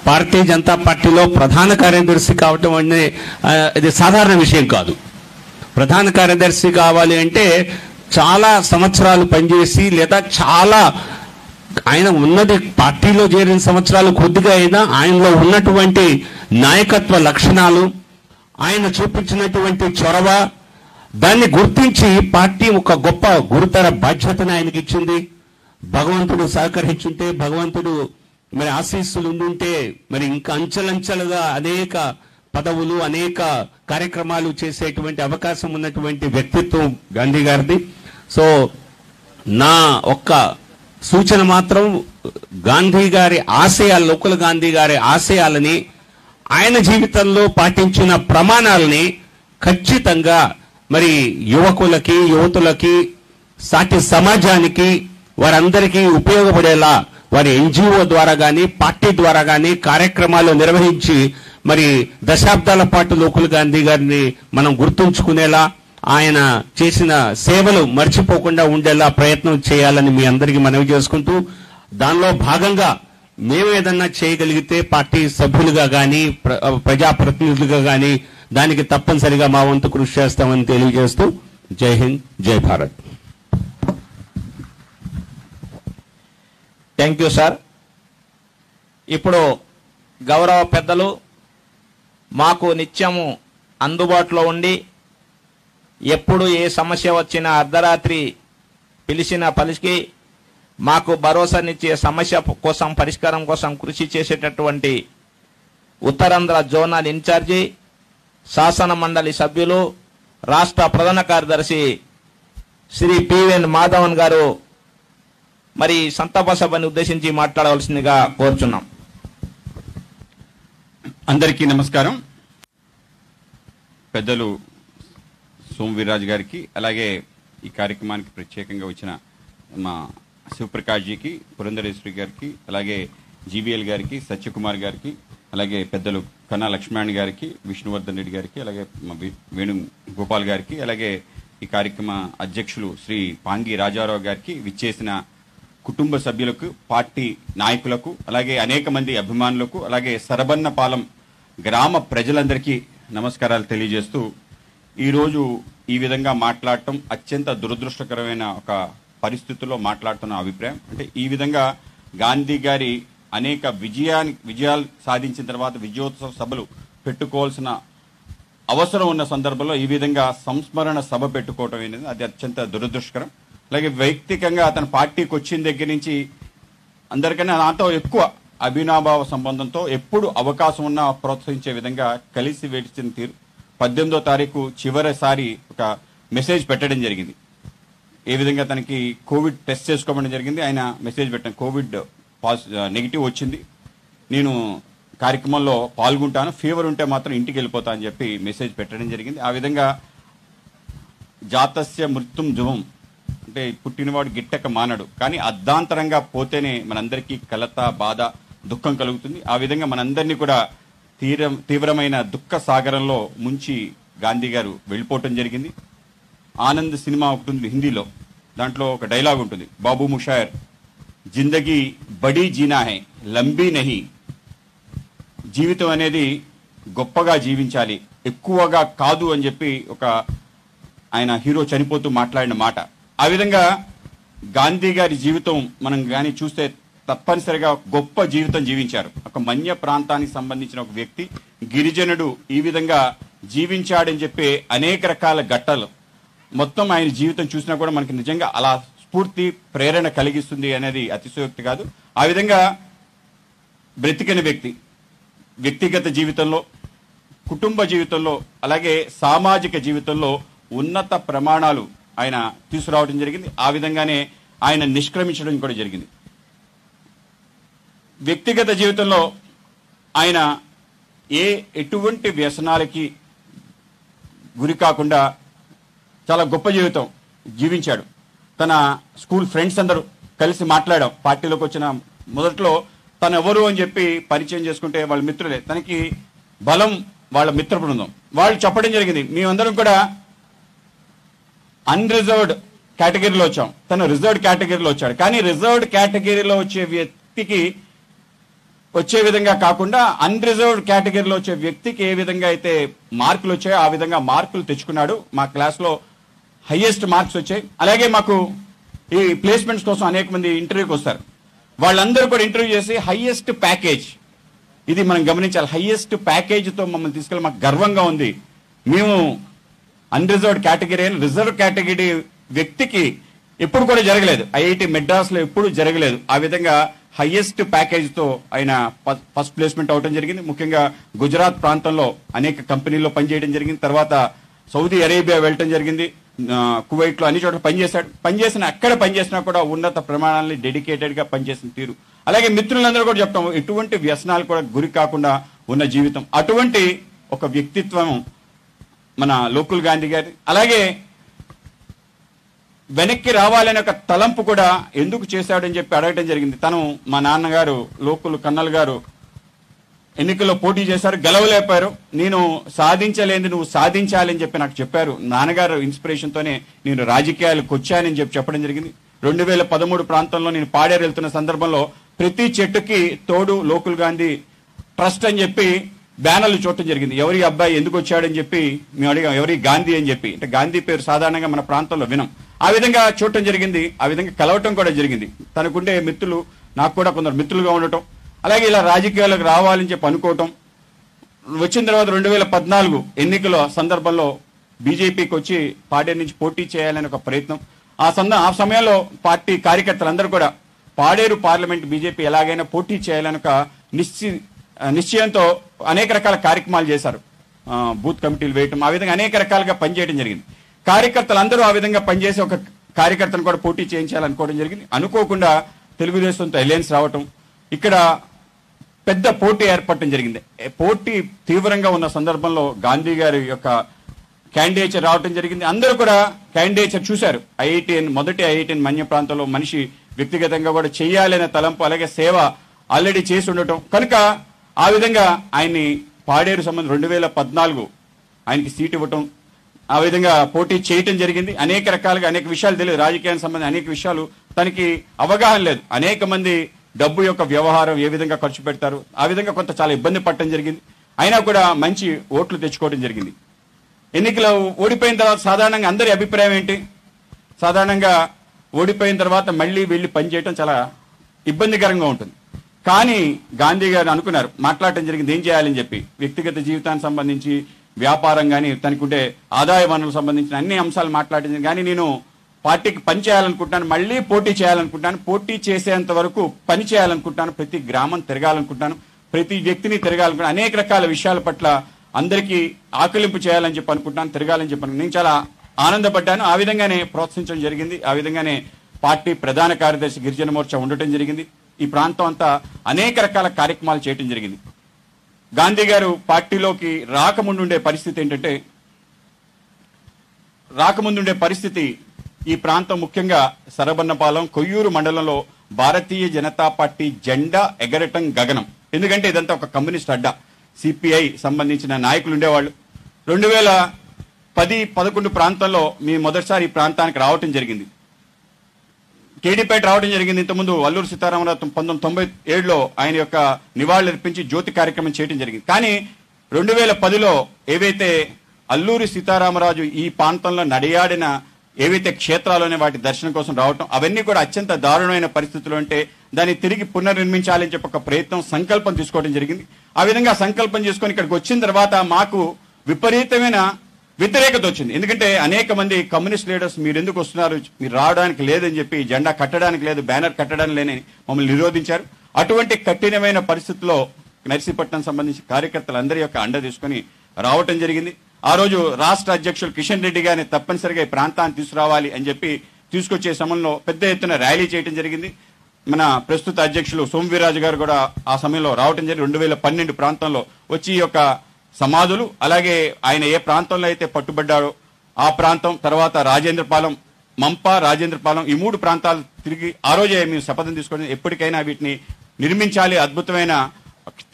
భారతీయ జనతా పార్టీలో ప్రధాన కార్యదర్శి కావటం అనే ఇది సాధారణ విషయం కాదు. ప్రధాన కార్యదర్శి కావాలి అంటే చాలా సంవత్సరాలు పనిచేసి, లేదా చాలా ఆయన ఉన్నది పార్టీలో చేరిన సంవత్సరాలు కొద్దిగా అయినా ఆయనలో ఉన్నటువంటి నాయకత్వ లక్షణాలు, ఆయన చూపించినటువంటి చొరవ, దాన్ని గుర్తించి పార్టీ ఒక గొప్ప గురుతర బాధ్యతను ఆయనకి ఇచ్చింది. భగవంతుడు సహకరించుంటే, భగవంతుడు మరి ఆశీస్సులు ఉండుంటే మరి ఇంకా అంచెలంచెలుగా అనేక పదవులు, అనేక కార్యక్రమాలు చేసేటువంటి అవకాశం ఉన్నటువంటి వ్యక్తిత్వం గాంధీ గారిది. సో నా ఒక్క సూచన మాత్రం గాంధీ గారి ఆశయాలు, లోకుల్ గాంధీ గారి ఆశయాలని, ఆయన జీవితంలో పాటించిన ప్రమాణాలని ఖచ్చితంగా మరి యువకులకి, యువతులకి, సాటి సమాజానికి వారందరికీ ఉపయోగపడేలా వారి ఎన్జిఓ ద్వారా కానీ, పార్టీ ద్వారా కానీ కార్యక్రమాలు నిర్వహించి మరి దశాబ్దాల పాటు లోకుల్ గాంధీ గారిని మనం గుర్తుంచుకునేలా, ఆయన చేసిన సేవలు మర్చిపోకుండా ఉండేలా ప్రయత్నం చేయాలని మీ అందరికీ మనవి చేసుకుంటూ, దానిలో భాగంగా మేము ఏదన్నా చేయగలిగితే పార్టీ సభ్యులుగా కానీ, ప్రజాప్రతినిధులుగా కానీ దానికి తప్పనిసరిగా మా వంతు కృషి చేస్తామని తెలియజేస్తూ జై హింద్, జై భారత్. Thank you sir. ఇప్పుడు గౌరవ పెద్దలు మాకు నిత్యము అందుబాటులో ఉండి, ఎప్పుడు ఏ సమస్య వచ్చినా అర్ధరాత్రి పిలిచిన పలికి మాకు భరోసానిచ్చే, సమస్య కోసం పరిష్కారం కోసం కృషి చేసేటటువంటి ఉత్తరాంధ్ర జోనల్ ఇన్ఛార్జి, శాసన మండలి సభ్యులు, రాష్ట్ర ప్రధాన కార్యదర్శి శ్రీ పివిఎన్ మాధవన్ గారు మరి సంతాప సభని ఉద్దేశించి మాట్లాడవలసిందిగా కోరుచున్నాం. అందరికీ నమస్కారం. పెద్దలు సోము వీర్రాజు గారికి, అలాగే ఈ కార్యక్రమానికి ప్రత్యేకంగా వచ్చిన మా శివప్రకాష్ జీకి, పురంధరేశ్వరి గారికి, అలాగే జీబీఎల్ గారికి, సత్యకుమార్ గారికి, అలాగే పెద్దలు కన్నా లక్ష్మణ్ గారికి, విష్ణువర్ధన్ రెడ్డి గారికి, అలాగే వేణు గోపాల్ గారికి, అలాగే ఈ కార్యక్రమ అధ్యక్షులు శ్రీ పాంగి రాజారావు గారికి, విచ్చేసిన కుటుంబ సభ్యులకు, పార్టీ నాయకులకు, అలాగే అనేక మంది అభిమానులకు, అలాగే సరబన్నపాలెం గ్రామ ప్రజలందరికీ నమస్కారాలు తెలియజేస్తూ, ఈరోజు ఈ విధంగా మాట్లాడటం అత్యంత దురదృష్టకరమైన ఒక పరిస్థితుల్లో మాట్లాడుతున్న అభిప్రాయం. అంటే ఈ విధంగా గాంధీ గారి అనేక విజయాలు సాధించిన తర్వాత విజయోత్సవ సభలు పెట్టుకోవాల్సిన అవసరం ఉన్న సందర్భంలో ఈ విధంగా సంస్మరణ సభ పెట్టుకోవటం అనేది అది అత్యంత దురదృష్టకరం. అలాగే వ్యక్తిగతంగా అతను పార్టీకి వచ్చిన దగ్గర నుంచి అందరికన్నా నాతో ఎక్కువ అభినాభావ సంబంధంతో ఎప్పుడు అవకాశం ఉన్నా ప్రోత్సహించే విధంగా కలిసి వేసిన తీరు. 18వ తారీఖు చివరిసారి ఒక మెసేజ్ పెట్టడం జరిగింది. ఏ విధంగా తనకి కోవిడ్ టెస్ట్ చేసుకోవడం జరిగింది. ఆయన మెసేజ్ పెట్టాను, కోవిడ్ నెగిటివ్ వచ్చింది, నేను కార్యక్రమంలో పాల్గొంటాను, ఫీవర్ ఉంటే మాత్రం ఇంటికి వెళ్ళిపోతా అని చెప్పి మెసేజ్ పెట్టడం జరిగింది. ఆ విధంగా జాతస్య మృత్యుం ధ్రువం, అంటే పుట్టినవాడు గిట్టక మానడు, కానీ అర్ధాంతరంగా పోతేనే మనందరికీ కలత, బాధ, దుఃఖం కలుగుతుంది. ఆ విధంగా మనందరినీ కూడా తీవ్రమైన దుఃఖ సాగరంలో ముంచి గాంధీ గారు వెళ్ళిపోవటం జరిగింది. ఆనంద్ సినిమా ఒకటి ఉంది హిందీలో, దాంట్లో ఒక డైలాగ్ ఉంటుంది, బాబు ముషాయర్, జిందగీ బడీ జీనా హై లంబీ నహీ, జీవితం అనేది గొప్పగా జీవించాలి, ఎక్కువగా కాదు అని చెప్పి ఒక ఆయన హీరో చనిపోతూ మాట్లాడిన మాట. ఆ విధంగా గాంధీ గారి జీవితం మనం కానీ చూస్తే తప్పనిసరిగా గొప్ప జీవితం జీవించారు. ఒక మన్య ప్రాంతానికి సంబంధించిన ఒక వ్యక్తి, గిరిజనుడు ఈ విధంగా జీవించాడని చెప్పి అనేక రకాల ఘట్టాలు మొత్తం ఆయన జీవితం చూసినా కూడా మనకి నిజంగా అలా స్ఫూర్తి, ప్రేరణ కలిగిస్తుంది అనేది అతిశయోక్తి కాదు. ఆ విధంగా బ్రతికిన వ్యక్తి వ్యక్తిగత జీవితంలో, కుటుంబ జీవితంలో, అలాగే సామాజిక జీవితంలో ఉన్నత ప్రమాణాలు ఆయన తీసుకురావడం జరిగింది. ఆ విధంగానే ఆయన నిష్క్రమించడం కూడా జరిగింది. వ్యక్తిగత జీవితంలో ఆయన ఎటువంటి వ్యసనాలకి గురి కాకుండా చాలా గొప్ప జీవితం జీవించాడు. తన స్కూల్ ఫ్రెండ్స్ అందరూ కలిసి మాట్లాడాం. పార్టీలోకి వచ్చిన మొదట్లో తను ఎవరు అని చెప్పి పరిచయం చేసుకుంటే వాళ్ళ మిత్రులే, తనకి బలం వాళ్ళ మిత్ర బృందం. వాళ్ళు చెప్పడం జరిగింది, మేమందరం కూడా అన్రిజర్వ్డ్ కేటగిరీలో వచ్చాం, తను రిజర్వ్డ్ కేటగిరీలో వచ్చాడు. కానీ రిజర్వ్డ్ కేటగిరీలో వచ్చే వ్యక్తికి వచ్చే విధంగా కాకుండా అన్రిజర్వ్డ్ కేటగిరీలో వచ్చే వ్యక్తికి ఏ విధంగా అయితే మార్కులు వచ్చాయో ఆ విధంగా మార్కులు తెచ్చుకున్నాడు. మా క్లాస్లో హైయెస్ట్ మార్క్స్ వచ్చాయి. అలాగే మాకు ఈ ప్లేస్మెంట్స్ కోసం అనేక మంది ఇంటర్వ్యూకి వస్తారు. వాళ్ళందరూ కూడా ఇంటర్వ్యూ చేసి హైయెస్ట్ ప్యాకేజ్, ఇది మనం గమనించాలి, హైయెస్ట్ ప్యాకేజ్తో మమ్మల్ని తీసుకెళ్ళి మాకు గర్వంగా ఉంది. మేము అన్రిజర్వ్డ్ కేటగిరీ అని రిజర్వ్ కేటగిరీ వ్యక్తికి ఎప్పుడు కూడా జరగలేదు, ఐఐటి మెడ్రాస్లో ఎప్పుడు జరగలేదు. ఆ విధంగా హైయెస్ట్ ప్యాకేజ్తో ఆయన ఫస్ట్ ప్లేస్మెంట్ అవడం జరిగింది. ముఖ్యంగా గుజరాత్ ప్రాంతంలో అనేక కంపెనీల్లో పనిచేయడం జరిగింది. తర్వాత సౌదీ అరేబియా వెళ్ళటం జరిగింది, కువైట్లో అన్ని చోట్ల పనిచేసిన అక్కడ పనిచేసినా కూడా ఉన్నత ప్రమాణాలని డెడికేటెడ్గా పనిచేసిన తీరు. అలాగే మిత్రులందరూ కూడా చెప్తాము, ఎటువంటి వ్యసనాలు కూడా గురి కాకుండా ఉన్న జీవితం. అటువంటి ఒక వ్యక్తిత్వం మన లోకుల్ గాంధీ గారి. అలాగే వెనక్కి రావాలనే ఒక తలంపు కూడా ఎందుకు చేశాడని చెప్పి అడగటం జరిగింది. తను మా నాన్నగారు లోకుల్ కన్నల్ గారు ఎన్నికల్లో పోటీ చేశారు, గెలవలేపారు. నేను సాధించలేని నువ్వు సాధించాలని చెప్పి నాకు చెప్పారు. నాన్నగారు ఇన్స్పిరేషన్తోనే నేను రాజకీయాలకు వచ్చానని చెప్పి చెప్పడం జరిగింది. 2013 ప్రాంతంలో నేను పాడేరు వెళ్తున్న సందర్భంలో ప్రతి చెట్టుకి తోడు లోకుల్ గాంధీ ట్రస్ట్ అని చెప్పి బ్యానర్లు చూడటం జరిగింది. ఎవరి అబ్బాయి ఎందుకు వచ్చాడని చెప్పి మేము అడిగాం, ఎవరి గాంధీ అని చెప్పి. అంటే గాంధీ పేరు సాధారణంగా మన ప్రాంతంలో వినం. ఆ విధంగా చూడటం జరిగింది, ఆ విధంగా కలవటం కూడా జరిగింది. తనకుండే మిత్రులు, నాకు కూడా కొందరు మిత్రులుగా ఉండటం, అలాగే ఇలా రాజకీయాలకు రావాలని చెప్పి అనుకోవటం. వచ్చిన తర్వాత 2014 ఎన్నికల సందర్భంలో బీజేపీకి వచ్చి పాడేరు నుంచి పోటీ చేయాలని ఒక ప్రయత్నం. ఆ సమయంలో పార్టీ కార్యకర్తలందరూ కూడా పాడేరు పార్లమెంట్ బీజేపీ ఎలాగైనా పోటీ చేయాలని ఒక నిశ్చయంతో అనేక రకాల కార్యక్రమాలు చేశారు. బూత్ కమిటీలు వేయటం, ఆ విధంగా అనేక రకాలుగా పనిచేయడం జరిగింది. కార్యకర్తలందరూ ఆ విధంగా పనిచేసి ఒక కార్యకర్తను కూడా పోటీ చేయించాలనుకోవడం జరిగింది. అనుకోకుండా తెలుగుదేశంతో అలయన్స్ రావటం, ఇక్కడ పెద్ద పోటీ ఏర్పడటం జరిగింది. పోటీ తీవ్రంగా ఉన్న సందర్భంలో గాంధీ గారి యొక్క క్యాండిడేచర్ రావటం జరిగింది. అందరూ కూడా క్యాండిడేచర్ చూశారు. మొదటి ఐఐటిఎన్ మన్య ప్రాంతంలో మనిషి వ్యక్తిగతంగా కూడా చేయాలనే తలంపు, అలాగే సేవ ఆల్రెడీ చేసి ఉండటం కనుక ఆ విధంగా ఆయన్ని పాడేరు సంబంధం 2014 ఆయనకి సీట్ ఇవ్వటం, ఆ విధంగా పోటీ చేయటం జరిగింది. అనేక రకాలుగా అనేక విషయాలు తెలియదు, రాజకీయానికి సంబంధించిన అనేక విషయాలు తనకి అవగాహన లేదు. అనేక మంది డబ్బు యొక్క వ్యవహారం ఏ విధంగా ఖర్చు పెడతారు, ఆ విధంగా కొంత చాలా ఇబ్బంది పడటం జరిగింది. అయినా కూడా మంచి ఓట్లు తెచ్చుకోవడం జరిగింది. ఎన్నికలు ఓడిపోయిన తర్వాత సాధారణంగా అందరి అభిప్రాయం ఏంటి? సాధారణంగా ఓడిపోయిన తర్వాత మళ్ళీ వెళ్ళి పనిచేయటం చాలా ఇబ్బందికరంగా ఉంటుంది. కానీ గాంధీ గారు అనుకున్నారు, మాట్లాడటం జరిగింది ఏం చేయాలని చెప్పి. వ్యక్తిగత జీవితానికి సంబంధించి, వ్యాపారం కానీ, తనకు ఉండే ఆదాయ వనరులకు సంబంధించిన అన్ని అంశాలు మాట్లాడటం జరిగింది. కానీ నేను పార్టీకి పని చేయాలనుకుంటాను, మళ్ళీ పోటీ చేయాలనుకుంటాను, పోటీ చేసేంత వరకు పని చేయాలనుకుంటాను, ప్రతి గ్రామం తిరగాలనుకుంటాను, ప్రతి వ్యక్తిని తిరగాలనుకుంటాను, అనేక రకాల విషయాల పట్ల అందరికీ ఆకలింపు చేయాలని చెప్పి అనుకుంటాను, తిరగాలని చెప్పి నేను చాలా ఆనందపడ్డాను. ఆ విధంగానే ప్రోత్సహించడం జరిగింది. ఆ విధంగానే పార్టీ ప్రధాన కార్యదర్శి గిరిజన మోర్చా ఉండటం జరిగింది. ఈ ప్రాంతం అంతా అనేక రకాల కార్యక్రమాలు చేయటం జరిగింది. గాంధీ గారు పార్టీలోకి రాకముందుండే పరిస్థితి ఈ ప్రాంతం ముఖ్యంగా సరబన్నపాలెం, కొయ్యూరు మండలంలో భారతీయ జనతా పార్టీ జెండా ఎగరటం గగనం. ఎందుకంటే ఇదంతా ఒక కమ్యూనిస్ట్ అడ్డా, సిపిఐ సంబంధించిన నాయకులు ఉండేవాళ్ళు. 2010-11 ప్రాంతంలో మీ మొదటిసారి ఈ ప్రాంతానికి రావటం జరిగింది. కేడీపేట రావడం జరిగింది. ఇంతకుముందు అల్లూరు సీతారామరాజు 1997లో ఆయన యొక్క నివాళులర్పించి జ్యోతి కార్యక్రమం చేయడం జరిగింది. కానీ 2010లో ఏవైతే అల్లూరి సీతారామరాజు ఈ ప్రాంతంలో నడియాడిన ఏవైతే క్షేత్రాలోనే వాటి దర్శనం కోసం రావటం, అవన్నీ కూడా అత్యంత దారుణమైన పరిస్థితులు ఉంటే దాన్ని తిరిగి పునర్నిర్మించాలని చెప్పి ఒక ప్రయత్నం, సంకల్పం తీసుకోవడం జరిగింది. ఆ విధంగా సంకల్పం చేసుకొని ఇక్కడికి వచ్చిన తర్వాత మాకు విపరీతమైన వ్యతిరేకత వచ్చింది. ఎందుకంటే అనేక మంది కమ్యూనిస్ట్ లీడర్స్ మీరు ఎందుకు వస్తున్నారు, మీరు రావడానికి లేదని చెప్పి, జెండా కట్టడానికి లేదు, బ్యానర్ కట్టడానికి లేని మమ్మల్ని నిరోధించారు. అటువంటి కఠినమైన పరిస్థితుల్లో నర్సీపట్నం సంబంధించి కార్యకర్తలందరి యొక్క అండ తీసుకుని రావటం జరిగింది. ఆ రోజు రాష్ట్ర అధ్యక్షులు కిషన్ రెడ్డి గారిని తప్పనిసరిగా ఈ ప్రాంతాన్ని తీసుకురావాలి అని చెప్పి తీసుకొచ్చే సమయంలో పెద్ద ఎత్తున ర్యాలీ చేయడం జరిగింది. మన ప్రస్తుత అధ్యక్షులు సోమవీరాజు గారు కూడా ఆ సమయంలో రావటం జరిగింది. 2012 ప్రాంతంలో వచ్చి ఈ యొక్క సమాధులు, అలాగే ఆయన ఏ ప్రాంతంలో అయితే పట్టుబడ్డారో ఆ ప్రాంతం, తర్వాత రాజేంద్రపాలెం, మంప, రాజేంద్రపాలెం, ఈ 3 ప్రాంతాలు తిరిగి ఆ రోజే మేము శపథం తీసుకొని ఎప్పటికైనా వీటిని నిర్మించాలి, అద్భుతమైన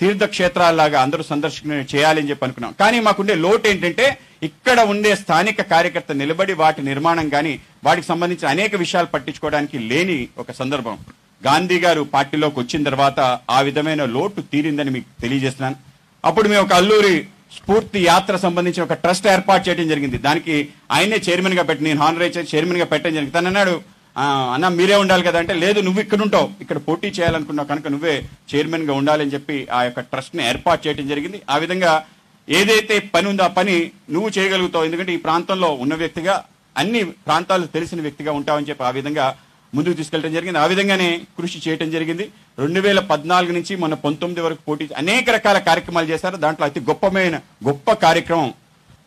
తీర్థక్షేత్రాల్లాగా అందరూ సందర్శన చేయాలి అని చెప్పి అనుకున్నాం. కానీ మాకుండే లోటు ఏంటంటే ఇక్కడ ఉండే స్థానిక కార్యకర్త నిలబడి వాటి నిర్మాణం కానీ వాటికి సంబంధించిన అనేక విషయాలు పట్టించుకోవడానికి లేని ఒక సందర్భం. గాంధీ గారు పార్టీలోకి వచ్చిన తర్వాత ఆ విధమైన లోటు తీరిందని మీకు తెలియజేస్తున్నాను. అప్పుడు మేము ఒక అల్లూరి స్ఫూర్తి యాత్ర సంబంధించిన ఒక ట్రస్ట్ ఏర్పాటు చేయడం జరిగింది. దానికి ఆయనే చైర్మన్ గా పెట్టి, నేను హానరీ చైర్మన్ గా పెట్టడం జరిగింది. తను అన్నాడు, అన్న మీరే ఉండాలి కదా అంటే, లేదు నువ్వు ఇక్కడ ఉంటావు, ఇక్కడ పోటీ చేయాలనుకున్నావు కనుక నువ్వే చైర్మన్ గా ఉండాలని చెప్పి ఆ యొక్క ట్రస్ట్ ని ఏర్పాటు చేయడం జరిగింది. ఆ విధంగా ఏదైతే పని ఉందో ఆ పని నువ్వు చేయగలుగుతావు, ఎందుకంటే ఈ ప్రాంతంలో ఉన్న వ్యక్తిగా, అన్ని ప్రాంతాలు తెలిసిన వ్యక్తిగా ఉంటావని చెప్పి ఆ విధంగా ముందుకు తీసుకెళ్లడం జరిగింది. ఆ విధంగానే కృషి చేయడం జరిగింది. 2014 నుంచి మన 19 వరకు పోటీ అనేక రకాల కార్యక్రమాలు చేశారు. దాంట్లో అతి గొప్ప కార్యక్రమం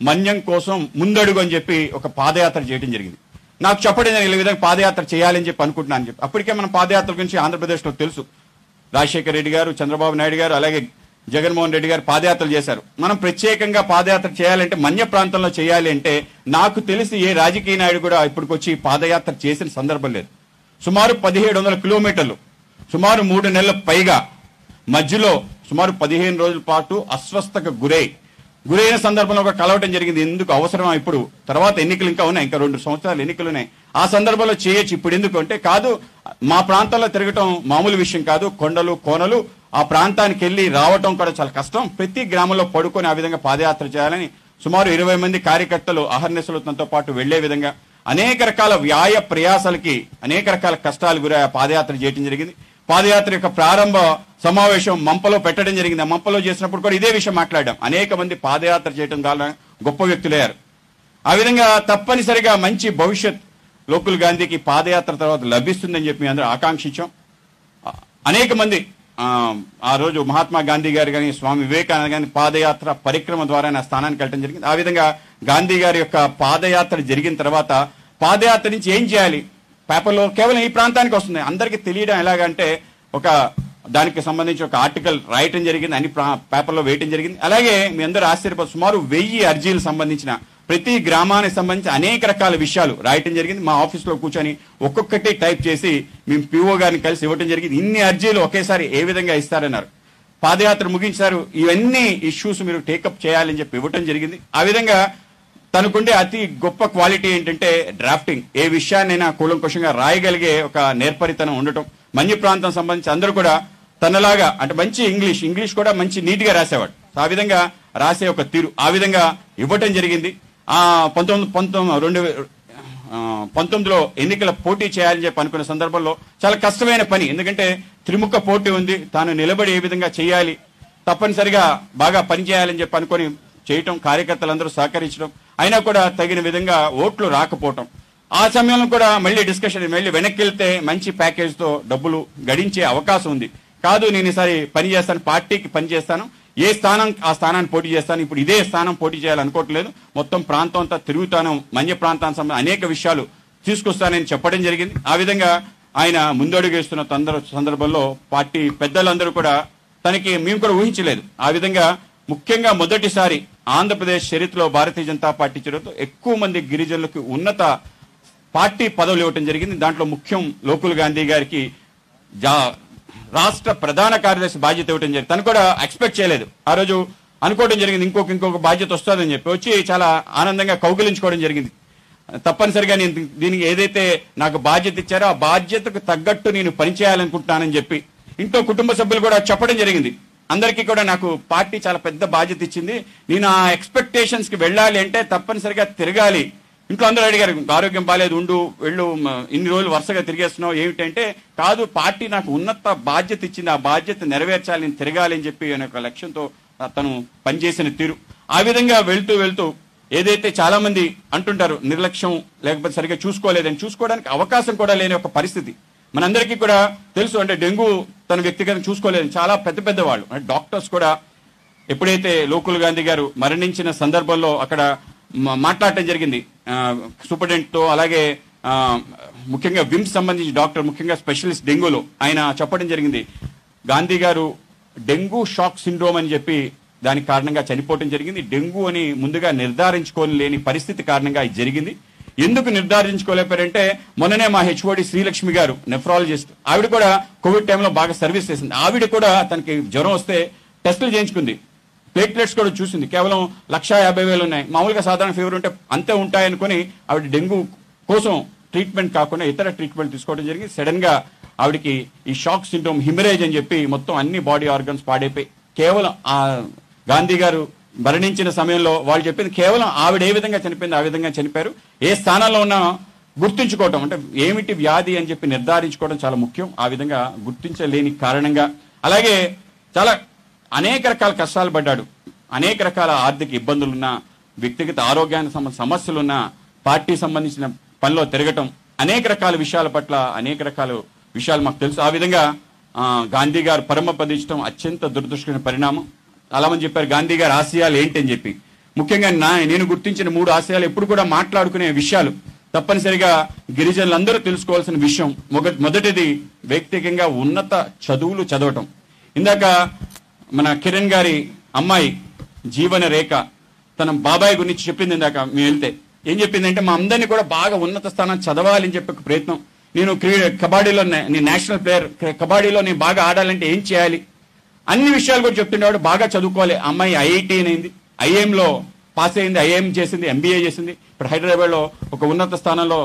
మన్యం కోసం ముందడుగు అని చెప్పి ఒక పాదయాత్ర చేయడం జరిగింది. నాకు చెప్పడం ఈ విధంగా పాదయాత్ర చేయాలని చెప్పి అనుకుంటున్నాను చెప్పి. అప్పటికే మన పాదయాత్ర గురించి ఆంధ్రప్రదేశ్లో తెలుసు. రాజశేఖర రెడ్డి గారు, చంద్రబాబు నాయుడు గారు, అలాగే జగన్మోహన్ రెడ్డి గారు పాదయాత్రలు చేశారు. మనం ప్రత్యేకంగా పాదయాత్ర చేయాలంటే మన్య ప్రాంతంలో చేయాలి అంటే నాకు తెలిసి ఏ రాజకీయ నాయుడు కూడా ఇప్పటికొచ్చి పాదయాత్ర చేసిన సందర్భం లేదు. సుమారు 1700 కిలోమీటర్లు, సుమారు 3 నెలల పైగా, మధ్యలో సుమారు 15 రోజుల పాటు అస్వస్థకు గురైన సందర్భంలో ఒక కలవటం జరిగింది. ఎందుకు అవసరం ఇప్పుడు, తర్వాత ఎన్నికలు ఇంకా ఉన్నాయి, ఇంకా 2 సంవత్సరాలు ఎన్నికలు ఉన్నాయి, ఆ సందర్భంలో చేయొచ్చు, ఇప్పుడు ఎందుకు అంటే కాదు, మా ప్రాంతాల్లో తిరగటం మామూలు విషయం కాదు, కొండలు కోనలు, ఆ ప్రాంతానికి వెళ్ళి రావటం కూడా చాలా కష్టం, ప్రతి గ్రామంలో పడుకొని ఆ విధంగా పాదయాత్ర చేయాలని సుమారు 20 మంది కార్యకర్తలు అహర్నిశలు తనతో పాటు వెళ్లే విధంగా అనేక రకాల వ్యాయ ప్రయాసాలకి అనేక రకాల కష్టాలు గురై పాదయాత్ర చేయడం జరిగింది. పాదయాత్ర యొక్క ప్రారంభ సమావేశం మంపలో పెట్టడం జరిగింది. ఆ మంపలో చేసినప్పుడు కూడా ఇదే విషయం మాట్లాడాం. అనేక మంది పాదయాత్ర చేయడం ద్వారా గొప్ప వ్యక్తులయ్యారు. ఆ విధంగా తప్పనిసరిగా మంచి భవిష్యత్ లోకల్ గాంధీకి పాదయాత్ర తర్వాత లభిస్తుందని చెప్పి అందరూ ఆకాంక్షించాం. అనేక మంది ఆ రోజు మహాత్మా గాంధీ గారు కానీ, స్వామి వివేకానంద గారి పాదయాత్ర పరిక్రమ ద్వారా నా స్థానానికి వెళ్ళడం జరిగింది. ఆ విధంగా గాంధీ గారి యొక్క పాదయాత్ర జరిగిన తర్వాత పాదయాత్ర నుంచి ఏం చేయాలి, పేపర్లో కేవలం ఈ ప్రాంతానికి వస్తుంది, అందరికీ తెలియడం ఎలాగంటే ఒక దానికి సంబంధించి ఒక ఆర్టికల్ రాయటం జరిగింది, అన్ని పేపర్లో వేయటం జరిగింది. అలాగే మీ అందరూ ఆశ్చర్యపోతారు, సుమారు 1000 అర్జీలకు సంబంధించిన ప్రతి గ్రామానికి సంబంధించి అనేక రకాల విషయాలు రాయటం జరిగింది. మా ఆఫీస్లో కూర్చొని ఒక్కొక్కటి టైప్ చేసి మేము పిఓ గారిని కలిసి ఇవ్వటం జరిగింది. ఇన్ని అర్జీలు ఒకేసారి ఏ విధంగా ఇస్తారన్నారు. పాదయాత్ర ముగించారు, ఇవన్నీ ఇష్యూస్ మీరు టేకప్ చేయాలని చెప్పి ఇవ్వటం జరిగింది. ఆ విధంగా తనకుండే అతి గొప్ప క్వాలిటీ ఏంటంటే డ్రాఫ్టింగ్. ఏ విషయాన్నైనా కూలంకుషంగా రాయగలిగే ఒక నేర్పరితనం ఉండటం. మన్య ప్రాంతం సంబంధించి అందరూ కూడా తనలాగా అంటే మంచి ఇంగ్లీష్ కూడా మంచి నీట్గా రాసేవాడు. ఆ విధంగా రాసే ఒక తీరు ఆ విధంగా ఇవ్వటం జరిగింది. 2019లో ఎన్నికల పోటీ చేయాలని చెప్పి అనుకున్న సందర్భంలో చాలా కష్టమైన పని. ఎందుకంటే త్రిముఖ పోటీ ఉంది. తాను నిలబడి ఏ విధంగా చేయాలి, తప్పనిసరిగా బాగా పనిచేయాలని చెప్పి అనుకొని చేయటం, కార్యకర్తలందరూ సహకరించడం, అయినా కూడా తగిన విధంగా ఓట్లు రాకపోవటం. ఆ సమయంలో కూడా మళ్ళీ డిస్కషన్, మళ్ళీ వెనక్కి వెళ్తే మంచి ప్యాకేజ్తో డబ్బులు గడించే అవకాశం ఉంది. కాదు నేను ఈసారి పని చేస్తాను, పార్టీకి పని చేస్తాను, ఏ స్థానం ఆ స్థానాన్ని పోటీ చేస్తాను, ఇప్పుడు ఇదే స్థానం పోటీ చేయాలనుకోవట్లేదు, మొత్తం ప్రాంతం అంతా తిరుగుతాను, మన్య ప్రాంతానికి సంబంధించి అనేక విషయాలు తీసుకొస్తానని చెప్పడం జరిగింది. ఆ విధంగా ఆయన ముందడుగు వేస్తున్న సందర్భంలో పార్టీ పెద్దలందరూ కూడా తనకి మేము కూడా ఊహించలేదు. ఆ విధంగా ముఖ్యంగా మొదటిసారి ఆంధ్రప్రదేశ్ చరిత్రలో భారతీయ జనతా పార్టీ చరిత్రలో ఎక్కువ మంది గిరిజనులకు ఉన్నత పార్టీ పదవులు ఇవ్వటం జరిగింది. దాంట్లో ముఖ్యం లోకుల్ గాంధీ గారికి రాష్ట్ర ప్రధాన కార్యదర్శి బాధ్యత ఇవ్వటం జరిగింది. తను కూడా ఎక్స్పెక్ట్ చేయలేదు. ఆ రోజు అనుకోవడం జరిగింది ఇంకొక బాధ్యత వస్తుందని చెప్పి వచ్చి చాలా ఆనందంగా కౌగిలించుకోవడం జరిగింది. తప్పనిసరిగా నేను దీనికి ఏదైతే నాకు బాధ్యత ఇచ్చారో ఆ బాధ్యతకు తగ్గట్టు నేను పనిచేయాలనుకుంటున్నానని చెప్పి ఇంట్లో కుటుంబ సభ్యులు కూడా చెప్పడం జరిగింది. అందరికీ కూడా నాకు పార్టీ చాలా పెద్ద బాధ్యత ఇచ్చింది, నేను ఆ ఎక్స్పెక్టేషన్స్ కి వెళ్ళాలి అంటే తప్పనిసరిగా తిరగాలి. ఇంట్లో అందరూ అడిగారు ఆరోగ్యం బాగాలేదు, వెళ్ళు, ఇన్ని రోజులు వరుసగా తిరిగేస్తున్నావు ఏమిటంటే, కాదు పార్టీ నాకు ఉన్నత బాధ్యత ఇచ్చింది, ఆ బాధ్యత నెరవేర్చాలి, నేను తిరగాలి అని చెప్పి అనే ఒక లక్ష్యంతో తను పనిచేసిన తీరు. ఆ విధంగా వెళ్తూ ఏదైతే చాలా మంది అంటుంటారు నిర్లక్ష్యం లేకపోతే సరిగ్గా చూసుకోలేదని, చూసుకోవడానికి అవకాశం కూడా లేని ఒక పరిస్థితి మనందరికీ కూడా తెలుసు. అంటే డెంగ్యూ తన వ్యక్తిగతం చూసుకోలేదని చాలా పెద్ద వాళ్ళు అంటే డాక్టర్స్ కూడా ఎప్పుడైతే లోకుల్ గాంధీ గారు మరణించిన సందర్భంలో అక్కడ మాట్లాడటం జరిగింది సూపరింటెండెంట్ తో, అలాగే ముఖ్యంగా విమ్స్ సంబంధించి డాక్టర్, ముఖ్యంగా స్పెషలిస్ట్ డెంగ్యూలో ఆయన చెప్పడం జరిగింది, గాంధీ గారు డెంగ్యూ షాక్ సిండ్రోమ్ అని చెప్పి దానికి కారణంగా చనిపోవడం జరిగింది. డెంగ్యూ అని ముందుగా నిర్ధారించుకోలేని పరిస్థితి కారణంగా ఇది జరిగింది. ఎందుకు నిర్ధారించుకోలేపారంటే మొన్ననే మా హెచ్ఓడి శ్రీలక్ష్మి గారు నెఫ్రాలజిస్ట్, ఆవిడ కూడా కోవిడ్ టైంలో బాగా సర్వీస్ చేసింది. ఆవిడ కూడా తనకి జ్వరం వస్తే టెస్టులు చేయించుకుంది, ప్లేట్లెట్స్ కూడా చూసింది, కేవలం 150,000 ఉన్నాయి. మామూలుగా సాధారణ ఫీవర్ ఉంటే అంతే ఉంటాయనుకుని ఆవిడ డెంగ్యూ కోసం ట్రీట్మెంట్ కాకుండా ఇతర ట్రీట్మెంట్ తీసుకోవడం జరిగింది. సడన్ గా ఆవిడకి ఈ షాక్ సిండ్రోమ్, హిమరేజ్ అని చెప్పి మొత్తం అన్ని బాడీ ఆర్గన్స్ పాడైపోయి, కేవలం ఆ గాంధీ గారు మరణించిన సమయంలో వాళ్ళు చెప్పింది కేవలం ఆవిడ ఏ విధంగా చనిపోయింది ఆ విధంగా చనిపోయారు. ఏ స్థానంలో ఉన్నా గుర్తించుకోవటం అంటే ఏమిటి వ్యాధి అని చెప్పి నిర్ధారించుకోవడం చాలా ముఖ్యం. ఆ విధంగా గుర్తించలేని కారణంగా, అలాగే చాలా అనేక రకాల కష్టాలు పడ్డాడు, అనేక రకాల ఆర్థిక ఇబ్బందులున్నా, వ్యక్తిగత ఆరోగ్యానికి సంబంధించిన సమస్యలున్నా, పార్టీ సంబంధించిన పనిలో తిరగటం, అనేక రకాల విషయాల పట్ల అనేక రకాల విషయాలు మాకు తెలుసు. ఆ విధంగా గాంధీ గారు పరమపదించడం అత్యంత దురదృష్టకరమైన పరిణామం. చాలా మంది చెప్పారు గాంధీ గారి ఆశయాలు ఏంటి అని చెప్పి. ముఖ్యంగా నేను గుర్తించిన 3 ఆశయాలు ఎప్పుడు కూడా మాట్లాడుకునే విషయాలు, తప్పనిసరిగా గిరిజనులందరూ తెలుసుకోవాల్సిన విషయం. మొదటిది వ్యక్తిగతంగా ఉన్నత చదువులు చదవటం. ఇందాక మన కిరణ్ గారి అమ్మాయి జీవన రేఖ తన బాబాయ్ గురించి చెప్పింది. ఇందాక మేము వెళ్తే ఏం చెప్పిందంటే, మా అందరినీ కూడా బాగా ఉన్నత స్థానం చదవాలి అని చెప్పి ప్రయత్నం. నేను కబడ్డీలో నేను నేషనల్ ప్లేయర్, కబడ్డీలో నేను బాగా ఆడాలంటే ఏం చేయాలి, అన్ని విషయాలు కూడా చెప్తుండేవాడు. బాగా చదువుకోవాలి. అమ్మాయి ఐఐటి అయింది, ఐఏఎంలో పాస్ అయింది, ఐఏఎం చేసింది, ఎంబీఏ చేసింది. ఇప్పుడు హైదరాబాద్లో ఒక ఉన్నత స్థానంలో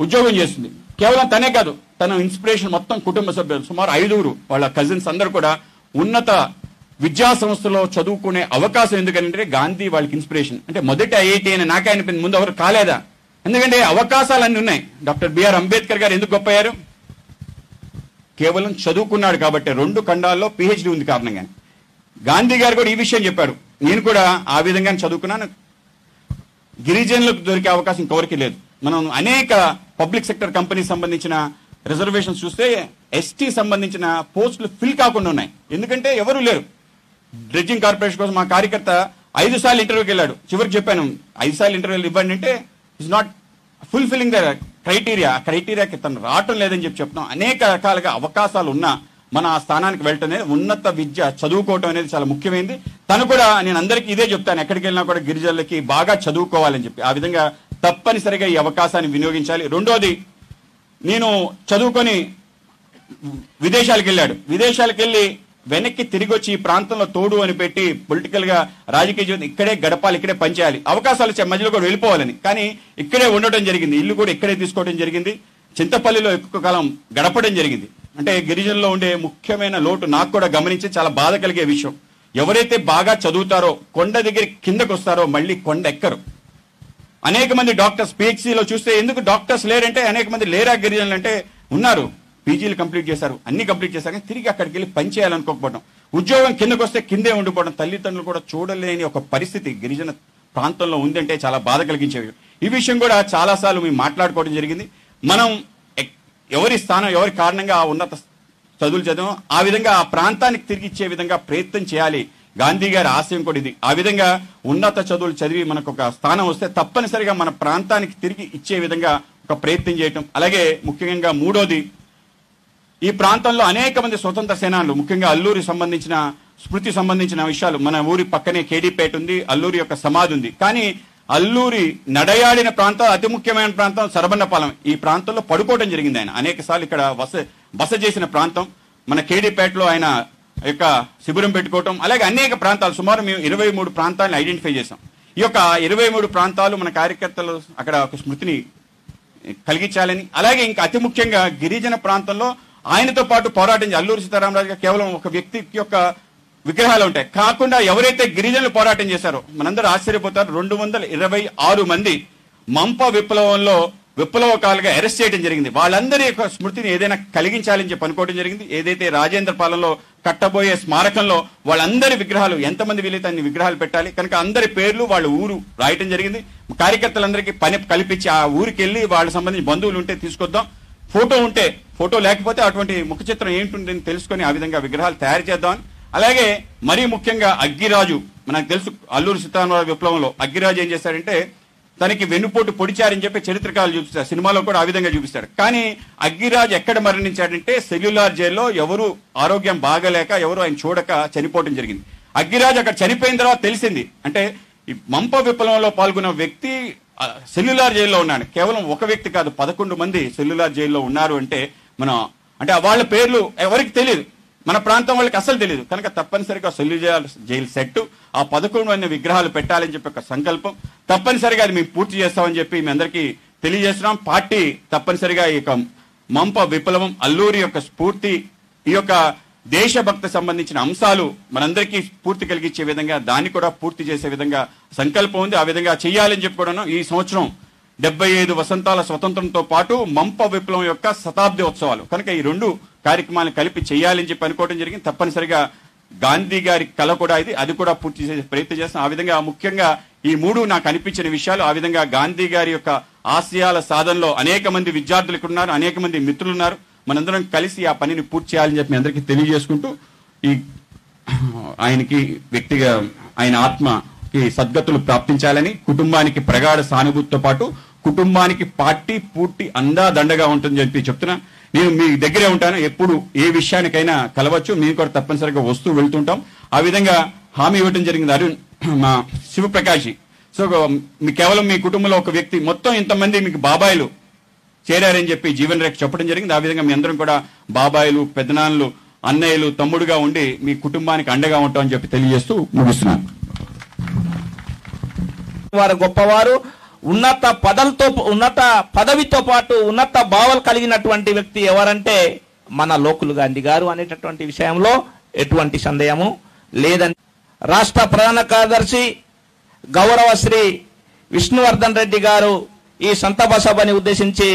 ఉద్యోగం చేస్తుంది. కేవలం తనే కాదు, తన ఇన్స్పిరేషన్ మొత్తం కుటుంబ సభ్యులు సుమారు 5 వాళ్ళ కజిన్స్ అందరూ కూడా ఉన్నత విద్యా సంస్థలో చదువుకునే అవకాశం. ఎందుకంటే గాంధీ వాళ్ళకి ఇన్స్పిరేషన్. అంటే మొదటి ఐఐటి అని నాకే అనిపించింది, ముందు ఎవరు కాలేదా? ఎందుకంటే అవకాశాలన్నీ ఉన్నాయి. డాక్టర్ బిఆర్ అంబేద్కర్ గారు ఎందుకు గొప్పయ్యారు? కేవలం చదువుకున్నాడు కాబట్టి. 2 ఖండాల్లో పిహెచ్డి ఉంది కారణంగానే. గాంధీ గారు కూడా ఈ విషయం చెప్పాడు, నేను కూడా ఆ విధంగా చదువుకున్నాను, గిరిజనులకు దొరికే అవకాశం ఇంకెవరికి లేదు. మనం అనేక పబ్లిక్ సెక్టర్ కంపెనీ సంబంధించిన రిజర్వేషన్స్ చూస్తే ఎస్టీ సంబంధించిన పోస్టులు ఫిల్ కాకుండా ఉన్నాయి. ఎందుకంటే ఎవరు లేరు. డ్రెడ్జింగ్ కార్పొరేషన్ కోసం మా కార్యకర్త 5 సార్లు ఇంటర్వ్యూకి వెళ్ళాడు. చివరికి చెప్పాను 5 సార్లు ఇంటర్వ్యూలు ఇవ్వండి అంటే is not fulfilling the criteria. ఆ క్రైటీరియాకి తను రావటం లేదని చెప్తున్నాం. అనేక రకాలుగా అవకాశాలు ఉన్నా మన ఆ స్థానానికి వెళ్ళటం అనేది, ఉన్నత విద్య చదువుకోవటం అనేది చాలా ముఖ్యమైనది. తను కూడా నేను అందరికీ ఇదే చెప్తాను, ఎక్కడికి వెళ్ళినా కూడా గిరిజనులకి బాగా చదువుకోవాలని చెప్పి. ఆ విధంగా తప్పనిసరిగా ఈ అవకాశాన్ని వినియోగించాలి. రెండోది, నేను చదువుకొని విదేశాలకు వెళ్ళాడు. విదేశాలకు వెళ్ళి వెనక్కి తిరిగి వచ్చి ఈ ప్రాంతంలో తోడు అని పెట్టి పొలిటికల్ గా రాజకీయ జీవితం ఇక్కడే గడపాలి, ఇక్కడే పనిచేయాలి, అవకాశాలు వచ్చే మధ్యలో కూడా వెళ్ళిపోవాలని, కానీ ఇక్కడే ఉండటం జరిగింది. ఇల్లు కూడా ఇక్కడే తీసుకోవడం జరిగింది. చింతపల్లిలో ఎక్కువ కాలం గడపడం జరిగింది. అంటే గిరిజనుల్లో ఉండే ముఖ్యమైన లోటు నాకు కూడా గమనించి చాలా బాధ కలిగే విషయం. ఎవరైతే బాగా చదువుతారో కొండ దగ్గర కిందకు వస్తారో మళ్ళీ కొండ ఎక్కరు. అనేక మంది డాక్టర్స్ పిహెచ్సిలో చూస్తే ఎందుకు డాక్టర్స్ లేరంటే అనేక మంది లేరా గిరిజనులు అంటే ఉన్నారు, పీజీలు కంప్లీట్ చేశారు, అన్ని కంప్లీట్ చేశారు, కానీ తిరిగి అక్కడికి వెళ్ళి పని చేయాలనుకోకపోవడం, ఉద్యోగం కిందకు వస్తే కిందే ఉండిపోవడం, తల్లిదండ్రులు కూడా చూడలేని ఒక పరిస్థితి గిరిజన ప్రాంతంలో ఉందంటే చాలా బాధ కలిగించేవి. ఈ విషయం కూడా చాలాసార్లు మేము మాట్లాడుకోవడం జరిగింది. మనం ఎవరి స్థానం ఎవరి కారణంగా ఆ ఉన్నత చదువులు చదివాం ఆ విధంగా ఆ ప్రాంతానికి తిరిగి ఇచ్చే విధంగా ప్రయత్నం చేయాలి. గాంధీ గారి ఆశయం కూడా ఇది. ఆ విధంగా ఉన్నత చదువులు చదివి మనకు ఒక స్థానం వస్తే తప్పనిసరిగా మన ప్రాంతానికి తిరిగి ఇచ్చే విధంగా ఒక ప్రయత్నం చేయటం. అలాగే ముఖ్యంగా మూడోది, ఈ ప్రాంతంలో అనేక మంది స్వతంత్ర సేనానులు, ముఖ్యంగా అల్లూరి సంబంధించిన స్మృతి సంబంధించిన విషయాలు, మన ఊరి పక్కనే కేడీపేట ఉంది, అల్లూరి యొక్క సమాధి ఉంది, కానీ అల్లూరి నడయాడిన ప్రాంతం అతి ముఖ్యమైన ప్రాంతం సరబన్నపాలెం. ఈ ప్రాంతంలో పడుకోవడం జరిగింది. ఆయన అనేక సార్లు ఇక్కడ బస చేసిన ప్రాంతం. మన కేడీపేటలో ఆయన యొక్క శిబిరం పెట్టుకోవటం, అలాగే అనేక ప్రాంతాలు సుమారు మేము 23 ప్రాంతాలను ఐడెంటిఫై చేశాం. ఈ యొక్క 23 ప్రాంతాలు మన కార్యకర్తలు అక్కడ ఒక స్మృతిని కలిగించాలని, అలాగే ఇంకా అతి ముఖ్యంగా గిరిజన ప్రాంతంలో ఆయనతో పాటు పోరాటం అల్లూరి సీతారామరాజు గారు కేవలం ఒక వ్యక్తి యొక్క విగ్రహాలు ఉంటాయి కాకుండా ఎవరైతే గిరిజనులు పోరాటం చేశారో మనందరూ ఆశ్చర్యపోతారు. 226 మంది మంప విప్లవంలో విప్లవకాలుగా అరెస్ట్ చేయడం జరిగింది. వాళ్ళందరి యొక్క స్మృతిని ఏదైనా కలిగించాలని చెప్పి అనుకోవడం జరిగింది. ఏదైతే రాజేంద్ర పాలనలో కట్టబోయే స్మారకంలో వాళ్ళందరి విగ్రహాలు ఎంతమంది వీలైతే అన్ని విగ్రహాలు పెట్టాలి కనుక అందరి పేర్లు వాళ్ళ ఊరు రాయటం జరిగింది. కార్యకర్తలందరికీ పని కల్పించి ఆ ఊరికి వెళ్ళి వాళ్ళకి సంబంధించి బంధువులు ఉంటే తీసుకొద్దాం, ఫోటో ఉంటే ఫోటో లేకపోతే అటువంటి ముఖ చిత్రం ఏంటుందని తెలుసుకొని ఆ విధంగా విగ్రహాలు తయారు చేద్దాం. అలాగే మరీ ముఖ్యంగా అగ్గిరాజు, మనకు తెలుసు అల్లూరి సీతారామరాజు విప్లవంలో అగ్గిరాజు ఏం చేశాడంటే తనకి వెన్నుపోటు పొడిచారని చెప్పి చరిత్రకారులు చూపిస్తారు, సినిమాలో కూడా ఆ విధంగా చూపిస్తాడు. కానీ అగ్గిరాజు ఎక్కడ మరణించాడంటే సెల్యులార్ జైల్లో ఎవరు ఆరోగ్యం బాగలేక ఎవరు ఆయన చూడక చనిపోవడం జరిగింది. అగ్గిరాజు అక్కడ చనిపోయిన తర్వాత తెలిసింది అంటే ఈ మంప విప్లవంలో పాల్గొన్న వ్యక్తి సెల్యులార్ జైల్లో ఉన్నాడు. కేవలం ఒక వ్యక్తి కాదు 11 మంది సెల్యులార్ జైల్లో ఉన్నారు అంటే అంటే వాళ్ళ పేర్లు ఎవరికి తెలియదు, మన ప్రాంతం వాళ్ళకి అసలు తెలియదు. కనుక తప్పనిసరిగా సెల్యులార్ జైలు సెట్ ఆ 11 మంది విగ్రహాలు పెట్టాలని చెప్పి ఒక సంకల్పం తప్పనిసరిగా అది మేము పూర్తి చేస్తామని చెప్పి మీ అందరికీ తెలియజేస్తున్నాం. పార్టీ తప్పనిసరిగా ఈ యొక్క మంప విప్లవం అల్లూరి యొక్క స్ఫూర్తి ఈ యొక్క దేశభక్తి సంబంధించిన అంశాలు మనందరికీ స్ఫూర్తి కలిగించే విధంగా దాన్ని కూడా పూర్తి చేసే విధంగా సంకల్పం ఉంది. ఆ విధంగా చేయాలని చెప్పుకోవడం ఈ సంవత్సరం 75 వసంతాల స్వతంత్రంతో పాటు మంప విప్లవం యొక్క శతాబ్ది ఉత్సవాలు కనుక ఈ 2 కార్యక్రమాలను కలిపి చేయాలని చెప్పి అనుకోవడం జరిగింది. తప్పనిసరిగా గాంధీ గారి కళ కూడా ఇది, అది కూడా పూర్తి చేసే ప్రయత్నం చేస్తాం. ఆ విధంగా ముఖ్యంగా ఈ 3 నాకు అనిపించిన విషయాలు. ఆ విధంగా గాంధీ గారి యొక్క ఆశయాల సాధనలో అనేక మంది విద్యార్థులు ఇక్కడ ఉన్నారు, అనేక మంది మిత్రులు ఉన్నారు. మనందరం కలిసి ఆ పనిని పూర్తి చేయాలని చెప్పి మీ అందరికీ తెలియజేసుకుంటూ ఈ ఆయనకి వ్యక్తిగా ఆయన ఆత్మకి సద్గతులు ప్రాప్తించాలని, కుటుంబానికి ప్రగాఢ సానుభూతితో పాటు కుటుంబానికి పార్టీ పూర్తి అండాదండగా ఉంటుందని చెప్పి చెప్తున్నా. నేను మీ దగ్గరే ఉంటాను, ఎప్పుడు ఏ విషయానికైనా కలవచ్చు, మేము కూడా తప్పనిసరిగా వస్తూ వెళ్తుంటాం. ఆ విధంగా హామీ ఇవ్వడం జరిగింది అరుణ్ మా శివప్రకాష్. సో కేవలం మీ కుటుంబంలో ఒక వ్యక్తి మొత్తం ఇంతమంది మీకు బాబాయిలు చేరారని చెప్పి జీవన్ రేఖ చెప్పడం జరిగింది. ఆ విధంగా మీ అందరం కూడా బాబాయిలు, పెద్దనాన్నలు, అన్నయ్యలు, తమ్ముడుగా ఉండి మీ కుటుంబానికి అండగా ఉంటామని చెప్పి తెలియజేస్తూ ముగిస్తున్నాను. వారు గొప్పవారు, ఉన్నత పదవితో పాటు ఉన్నత భావాలు కలిగినటువంటి వ్యక్తి ఎవరంటే మన లోకులు గాంధీ గారు అనేటటువంటి విషయంలో ఎటువంటి సందేహము లేదని రాష్ట్ర ప్రధాన కార్యదర్శి గౌరవ శ్రీ విష్ణువర్ధన్ రెడ్డి గారు ఈ సంతాప సభని ఉద్దేశించి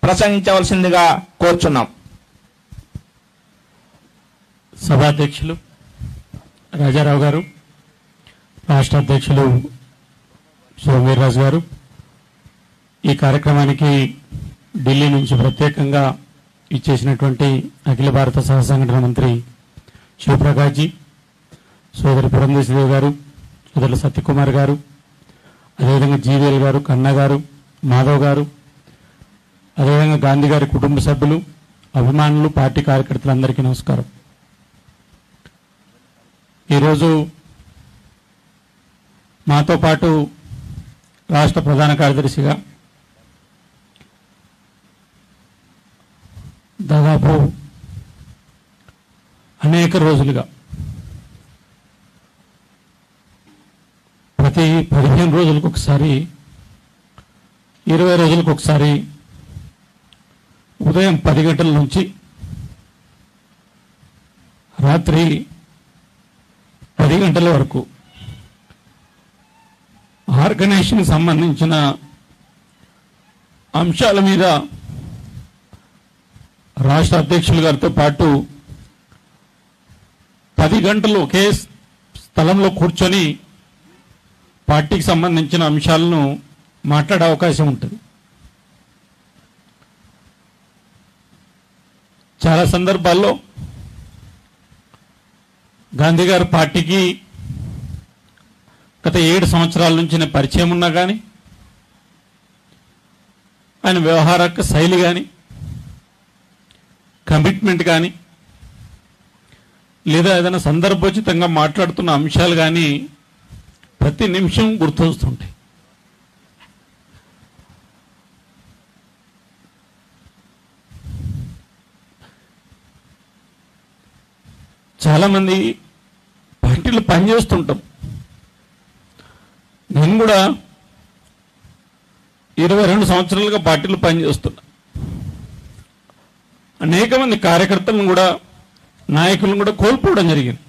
ప్రసంగించవలసిందిగా కోరుచున్నాం. సభాధ్యక్షులు రాజారావు గారు, రాష్ట్ర అధ్యక్షులు సోమవీర్రాజు గారు, ఈ కార్యక్రమానికి ఢిల్లీ నుంచి ప్రత్యేకంగా ఇచ్చేసినటువంటి అఖిల భారత సహ సంఘటన మంత్రి శివప్రకాష్ జీ, సోదరి పురంధేశ్వరి గారు, సోదరులు సత్యకుమార్ గారు, అదేవిధంగా జీవేల్ గారు, కన్నా గారు, మాధవ్ గారు, అదేవిధంగా గాంధీ గారి కుటుంబ సభ్యులు, అభిమానులు, పార్టీ కార్యకర్తలందరికీ నమస్కారం. ఈరోజు మాతో పాటు రాష్ట్ర ప్రధాన కార్యదర్శిగా దాదాపు అనేక రోజులుగా 15 రోజులకు ఒకసారి 20 రోజులకు ఒకసారి ఉదయం 10 గంటల నుంచి రాత్రి 10 గంటల వరకు ఆర్గనైజేషన్ సంబంధించిన అంశాల మీద రాష్ట్ర అధ్యక్షులు గారితో పాటు 10 గంటలు ఒకే స్థలంలో కూర్చొని పార్టీకి సంబంధించిన అంశాలను మాట్లాడే అవకాశం ఉంటుంది. చాలా సందర్భాల్లో గాంధీ గారు పార్టీకి గత 7 సంవత్సరాల నుంచి పరిచయం ఉన్నా కానీ ఆయన వ్యవహార శైలి కానీ కమిట్మెంట్ కానీ లేదా ఏదైనా సందర్భోచితంగా మాట్లాడుతున్న అంశాలు కానీ ప్రతి నిమిషం గుర్తొస్తుంటాయి. చాలామంది పార్టీలు పనిచేస్తుంటాం. నేను కూడా 22 సంవత్సరాలుగా పార్టీలు పనిచేస్తున్నా. అనేక మంది కార్యకర్తలను కూడా నాయకులను కూడా కోల్పోవడం జరిగింది.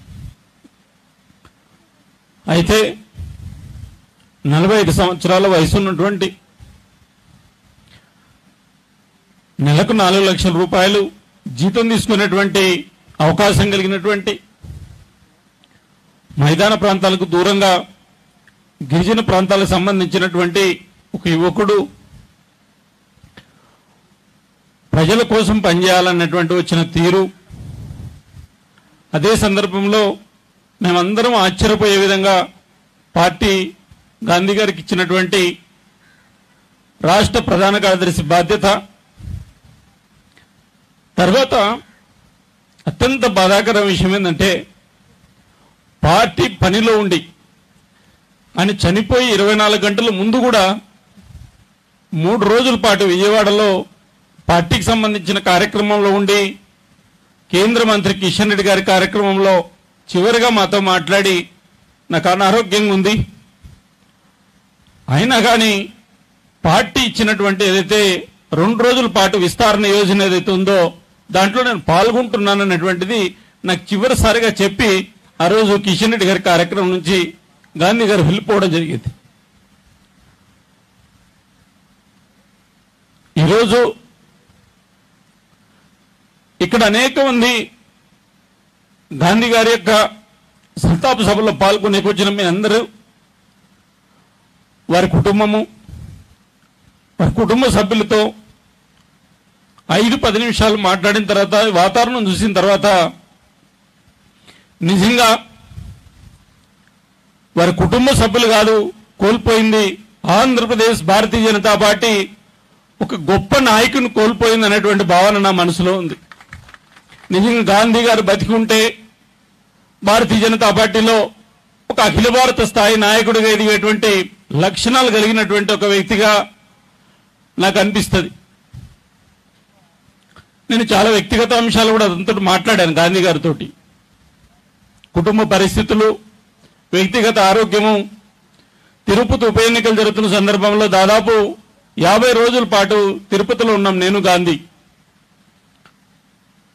అయితే 45 సంవత్సరాల వయసు ఉన్నటువంటి నెలకు 4 లక్షల రూపాయలు జీతం తీసుకునేటువంటి అవకాశం కలిగినటువంటి మైదాన ప్రాంతాలకు దూరంగా గిరిజన ప్రాంతాలకు సంబంధించినటువంటి ఒక యువకుడు ప్రజల కోసం పనిచేయాలన్నటువంటి వచ్చిన తీరు, అదే సందర్భంలో మేమందరం ఆశ్చర్యపోయే విధంగా పార్టీ గాంధీ గారికి ఇచ్చినటువంటి రాష్ట్ర ప్రధాన కార్యదర్శి బాధ్యత, తర్వాత అత్యంత బాధాకర విషయం ఏంటంటే పార్టీ పనిలో ఉండి ఆయన చనిపోయి 24 గంటల ముందు కూడా 3 రోజుల పాటు విజయవాడలో పార్టీకి సంబంధించిన కార్యక్రమంలో ఉండి కేంద్ర మంత్రి కిషన్ రెడ్డి గారి కార్యక్రమంలో చివరిగా మాతో మాట్లాడి నాకు అనారోగ్యంగా ఉంది, అయినా కానీ పార్టీ ఇచ్చినటువంటి ఏదైతే 2 రోజుల పాటు విస్తరణ యోజన ఏదైతే ఉందో దాంట్లో నేను పాల్గొంటున్నానన్నటువంటిది నాకు చివరిసారిగా చెప్పి ఆ రోజు కిషన్ రెడ్డి గారి కార్యక్రమం నుంచి గాంధీ గారు వెళ్ళిపోవడం జరిగింది. ఈరోజు ఇక్కడ అనేక మంది గాంధీ గారి యొక్క సంతాప సభలో పాల్గొనే వచ్చిన మీ అందరూ వారి కుటుంబము, వారి కుటుంబ సభ్యులతో 5-10 నిమిషాలు మాట్లాడిన తర్వాత వాతావరణం చూసిన తర్వాత నిజంగా వారి కుటుంబ సభ్యులు కాదు కోల్పోయింది, ఆంధ్రప్రదేశ్ భారతీయ జనతా పార్టీ ఒక గొప్ప నాయకుని కోల్పోయింది అనేటువంటి భావన నా మనసులో ఉంది. నిజంగా గాంధీ గారు బతికి ఉంటే భారతీయ జనతా పార్టీలో ఒక అఖిల భారత స్థాయి నాయకుడిగా ఎదిగేటువంటి లక్షణాలు కలిగినటువంటి ఒక వ్యక్తిగా నాకు అనిపిస్తుంది. నేను చాలా వ్యక్తిగత అంశాలు కూడా అదంతా మాట్లాడాను గాంధీ గారితో. కుటుంబ పరిస్థితులు, వ్యక్తిగత ఆరోగ్యము, తిరుపతి ఉప ఎన్నికలు జరుగుతున్న సందర్భంలో దాదాపు 50 రోజుల పాటు తిరుపతిలో ఉన్నాం నేను గాంధీ.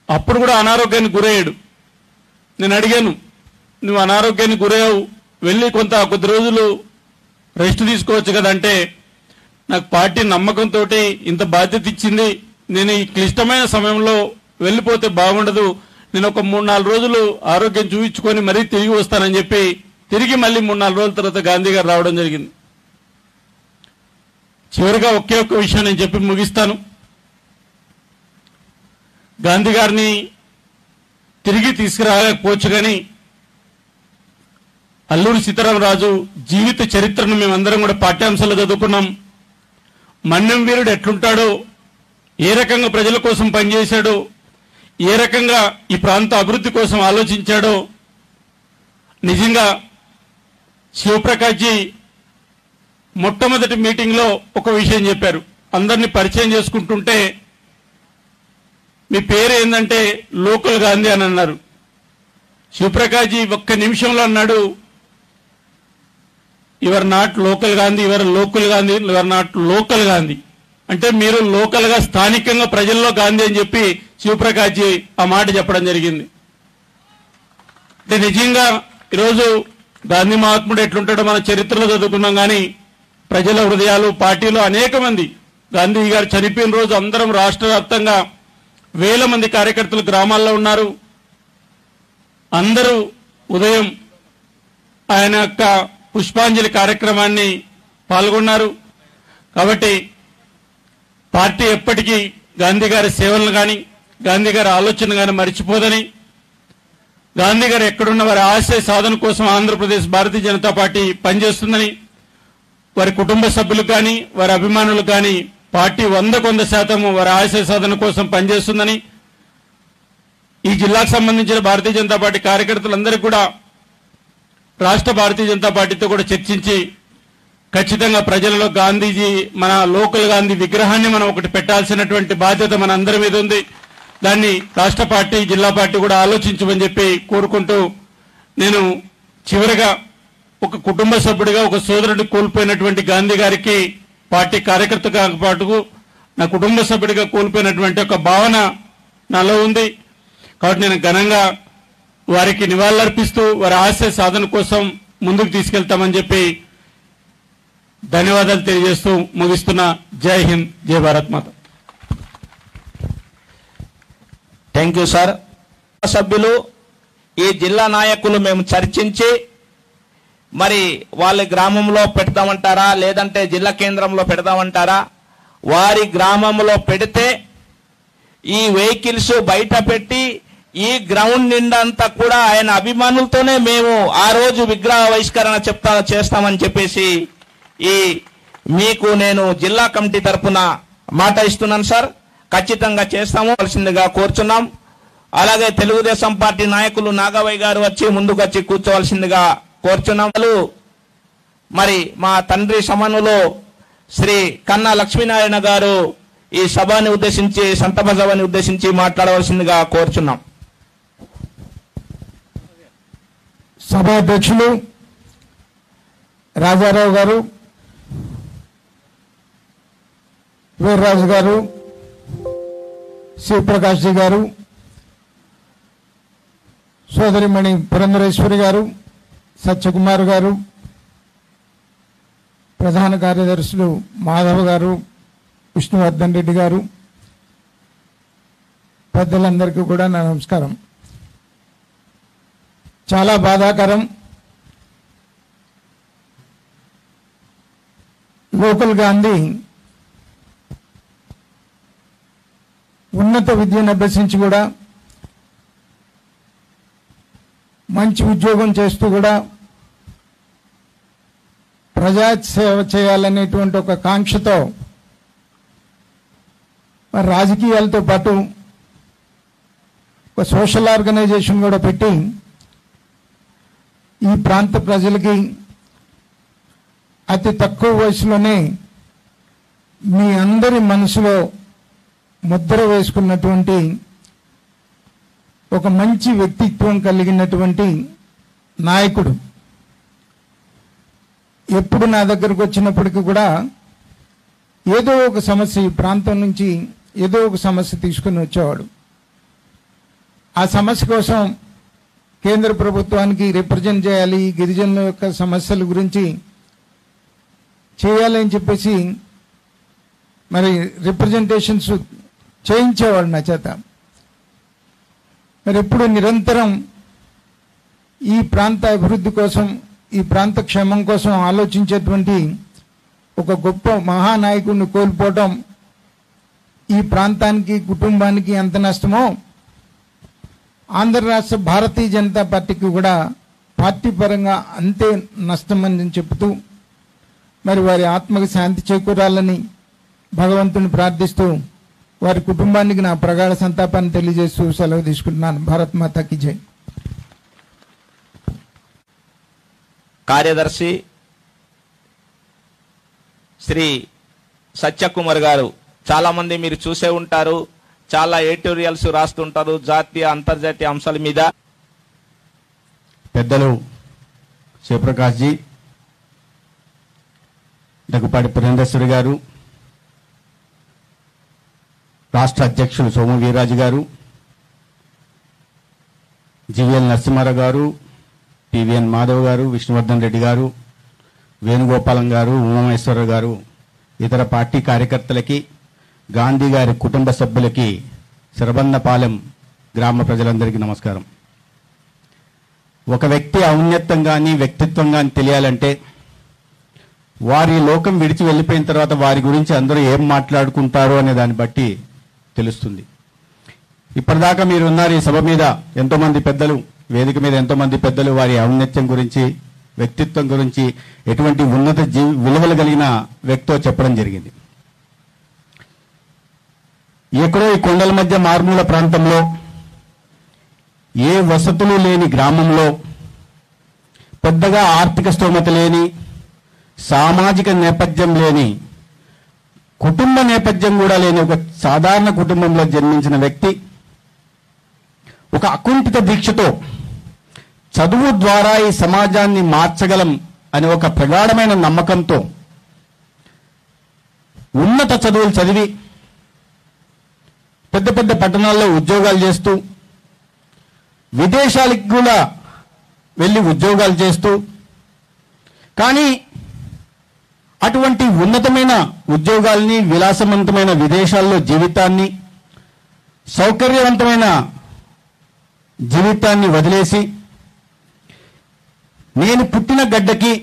అప్పుడు కూడా అనారోగ్యానికి గురయ్యాడు. నేను అడిగాను, నువ్వు అనారోగ్యానికి గురయ్యావు, వెళ్ళి కొద్ది రోజులు రెస్ట్ తీసుకోవచ్చు కదంటే, నాకు పార్టీ నమ్మకంతో ఇంత బాధ్యత ఇచ్చింది, నేను ఈ క్లిష్టమైన సమయంలో వెళ్ళిపోతే బాగుండదు, నేను ఒక 3-4 రోజులు ఆరోగ్యం చూపించుకొని మరీ తిరిగి వస్తానని చెప్పి తిరిగి మళ్ళీ 3-4 రోజుల తర్వాత గాంధీ గారు రావడం జరిగింది. చివరిగా ఒకే ఒక్క విషయం నేను చెప్పి ముగిస్తాను. గాంధీ గారిని తిరిగి తీసుకురాకపోవచ్చు కానీ అల్లూరి సీతారామరాజు జీవిత చరిత్రను మేమందరం కూడా పాఠ్యాంశాలు చదువుకున్నాం. మన్యం వీరుడు ఎట్లుంటాడో, ఏ రకంగా ప్రజల కోసం పనిచేశాడో, ఏ రకంగా ఈ ప్రాంత అభివృద్ధి కోసం ఆలోచించాడో. నిజంగా శివప్రకాష్ జీ మొట్టమొదటి మీటింగ్లో ఒక విషయం చెప్పారు. అందరినీ పరిచయం చేసుకుంటుంటే మీ పేరు ఏంటంటే లోకల్ గాంధీ అని అన్నారు. శివప్రకాష్ జీ ఒక్క నిమిషంలో అన్నాడు, your not local Gandhi, your local Gandhi, your not local Gandhi అంటే మీరు లోకల్ గా స్థానికంగా ప్రజల్లో గాంధీ అని చెప్పి శివప్రకాష్ జీ ఆ మాట చెప్పడం జరిగింది. అంటే నిజంగా ఈరోజు గాంధీ మహాత్ముడు ఎట్లుంటాడో మన చరిత్రలో చదువుకున్నాం, కానీ ప్రజల హృదయాలు పార్టీలో అనేక మంది గాంధీ గారు చనిపోయిన రోజు అందరం రాష్ట్ర వ్యాప్తంగా వేల మంది కార్యకర్తలు గ్రామాల్లో ఉన్నారు. అందరూ ఉదయం ఆయన యొక్క పుష్పాంజలి కార్యక్రమాన్ని పాల్గొన్నారు. కాబట్టి పార్టీ ఎప్పటికీ గాంధీ గారి సేవలను కానీ గాంధీ గారి ఆలోచన కానీ మర్చిపోదని, గాంధీ గారు ఎక్కడున్న వారి ఆశయ సాధన కోసం ఆంధ్రప్రదేశ్ భారతీయ జనతా పార్టీ పనిచేస్తుందని, వారి కుటుంబ సభ్యులు కానీ వారి అభిమానులు కానీ పార్టీ 100% వారి ఆశయ సాధన కోసం పనిచేస్తుందని, ఈ జిల్లాకు సంబంధించిన భారతీయ జనతా పార్టీ కార్యకర్తలందరికీ కూడా రాష్ట్ర భారతీయ జనతా పార్టీతో కూడా చర్చించి ఖచ్చితంగా ప్రజలలో గాంధీజీ మన లోకల్ గాంధీ విగ్రహాన్ని మనం ఒకటి పెట్టాల్సినటువంటి బాధ్యత మన అందరి మీద ఉంది. దాన్ని రాష్ట్ర పార్టీ జిల్లా పార్టీ కూడా ఆలోచించమని చెప్పి కోరుకుంటూ, నేను చివరిగా ఒక కుటుంబ సభ్యుడిగా ఒక సోదరుడిని కోల్పోయినటువంటి గాంధీ గారికి పార్టీ కార్యకర్తగా పాటుకు నా కుటుంబ సభ్యుడిగా కోల్పోయినటువంటి ఒక భావన నాలో ఉంది. కాబట్టి నేను ఘనంగా వారికి నివాళులర్పిస్తూ వారి ఆశయ సాధన కోసం ముందుకు తీసుకెళ్తామని చెప్పి ధన్యవాదాలు తెలియజేస్తూ ముగిస్తున్నా. జై హింద్, జై భారత్ మాత. Thank you sir. సభ్యులు ఈ జిల్లా నాయకులు మేము చర్చించి మరి వాళ్ళ గ్రామంలో పెడతామంటారా లేదంటే జిల్లా కేంద్రంలో పెడతామంటారా? వారి గ్రామంలో పెడితే ఈ వెహికల్స్ బయట పెట్టి ఈ గ్రౌండ్ నిండా అంతా కూడా ఆయన అభిమానులతోనే మేము ఆ రోజు విగ్రహ ఆవిష్కరణ చేస్తామని చెప్పేసి ఈ మీకు నేను జిల్లా కమిటీ తరఫున మాట ఇస్తున్నాను సార్. ఖచ్చితంగా చేస్తామవలసిందిగా కోరుచున్నాం. అలాగే తెలుగుదేశం పార్టీ నాయకులు నాగవయ్య గారు వచ్చి ముందుకు వచ్చి కూర్చోవలసిందిగా కోరుచున్నాం. మరి మా తండ్రి సమనులో శ్రీ కన్నా లక్ష్మీనారాయణ గారు ఈ సభని ఉద్దేశించి సంతప సభని ఉద్దేశించి మాట్లాడవలసిందిగా కోరుచున్నాం. సభాధ్యక్షులు రాజారావు గారు, వీర్రాజు గారు, శివప్రకాష్ జీ గారు, సోదరిమణి పురంధరేశ్వరి గారు, సత్యకుమార్ గారు, ప్రధాన కార్యదర్శులు మాధవ్ గారు, విష్ణువర్ధన్ రెడ్డి గారు, పెద్దలందరికీ కూడా నా నమస్కారం. చాలా బాధాకరం. లోకల్ గాంధీ ఉన్నత విద్యను అభ్యసించి కూడా మంచి ఉద్యోగం చేస్తూ కూడా ప్రజా సేవ చేయాలనేటువంటి ఒక కాంక్షతో మరి రాజకీయాలతో పాటు ఒక సోషల్ ఆర్గనైజేషన్ కూడా పెట్టి ఈ ప్రాంత ప్రజలకి అతి తక్కువ వయసులోనే మీ అందరి మనసులో ముద్ర వేసుకున్నటువంటి ఒక మంచి వ్యక్తిత్వం కలిగినటువంటి నాయకుడు. ఎప్పుడు నా దగ్గరకు వచ్చినప్పటికీ కూడా ఏదో ఒక సమస్య, ఈ ప్రాంతం నుంచి ఏదో ఒక సమస్య తీసుకుని వచ్చేవాడు. ఆ సమస్య కోసం కేంద్ర ప్రభుత్వానికి రిప్రజెంట్ చేయాలి, గిరిజనుల యొక్క సమస్యల గురించి చేయాలి అని చెప్పేసి మరి రిప్రజెంటేషన్స్ చేయించేవాడు నా చేత. మరి ఎప్పుడు నిరంతరం ఈ ప్రాంత అభివృద్ధి కోసం, ఈ ప్రాంత క్షేమం కోసం ఆలోచించేటువంటి ఒక గొప్ప మహానాయకుడిని కోల్పోవటం ఈ ప్రాంతానికి, కుటుంబానికి ఎంత నష్టమో ఆంధ్ర రాష్ట్ర భారతీయ జనతా పార్టీకి కూడా పార్టీ పరంగా అంతే నష్టమని చెబుతూ మరి వారి ఆత్మకి శాంతి చేకూరాలని భగవంతుని ప్రార్థిస్తూ వారి కుటుంబానికి నా ప్రగాఢ సంతాపాన్ని తెలియజేస్తూ సెలవు తీసుకుంటున్నాను. భారత్ మాతాకి జై. కార్యదర్శి శ్రీ సత్యకుమార్ గారు, చాలా మంది మీరు చూసే ఉంటారు, చాలా ఎడిటోరియల్స్ రాస్తుంటారు జాతీయ అంతర్జాతీయ అంశాల మీద. పెద్దలు శివప్రకాష్ జీ, దగ్గుపాటి పురంధేశ్వరి గారు, రాష్ట్ర అధ్యక్షులు సోము వీర్రాజు గారు, జీవీఎల్ నరసింహారావు గారు, పివిఎన్ మాధవ్ గారు, విష్ణువర్ధన్ రెడ్డి గారు, వేణుగోపాలం గారు, ఉమామేశ్వరరావు గారు, ఇతర పార్టీ కార్యకర్తలకి, గాంధీ గారి కుటుంబ సభ్యులకి, శరబందపాలెం గ్రామ ప్రజలందరికీ నమస్కారం. ఒక వ్యక్తి ఔన్నత్యం కానీ వ్యక్తిత్వం కానీ తెలియాలంటే వారి లోకం విడిచి వెళ్ళిపోయిన తర్వాత వారి గురించి అందరూ ఏం మాట్లాడుకుంటారో అనే దాన్ని బట్టి తెలుస్తుంది. ఇప్పటిదాకా మీరు ఉన్నారు ఈ సభ మీద, ఎంతోమంది పెద్దలు, వేదిక మీద ఎంతోమంది పెద్దలు వారి ఔన్నత్యం గురించి, వ్యక్తిత్వం గురించి, ఎటువంటి ఉన్నత విలువలు కలిగిన వ్యక్తో చెప్పడం జరిగింది. ఎక్కడో ఈ కొండల మధ్య మారుమూల ప్రాంతంలో, ఏ వసతులు లేని గ్రామంలో, పెద్దగా ఆర్థిక స్తోమత లేని, సామాజిక నేపథ్యం లేని, కుటుంబ నేపథ్యం కూడా లేని ఒక సాధారణ కుటుంబంలో జన్మించిన వ్యక్తి ఒక అకుంఠిత దీక్షతో చదువు ద్వారా ఈ సమాజాన్ని మార్చగలం అనే ఒక ప్రగాఢమైన నమ్మకంతో ఉన్నత చదువులు చదివి పెద్ద పెద్ద పట్టణాల్లో ఉద్యోగాలు చేస్తూ, విదేశాలకు కూడా వెళ్ళి ఉద్యోగాలు చేస్తూ, కానీ అటువంటి ఉన్నతమైన ఉద్యోగాల్ని, విలాసవంతమైన విదేశాల్లో జీవితాన్ని, సౌకర్యవంతమైన జీవితాన్ని వదిలేసి నేను పుట్టిన గడ్డకి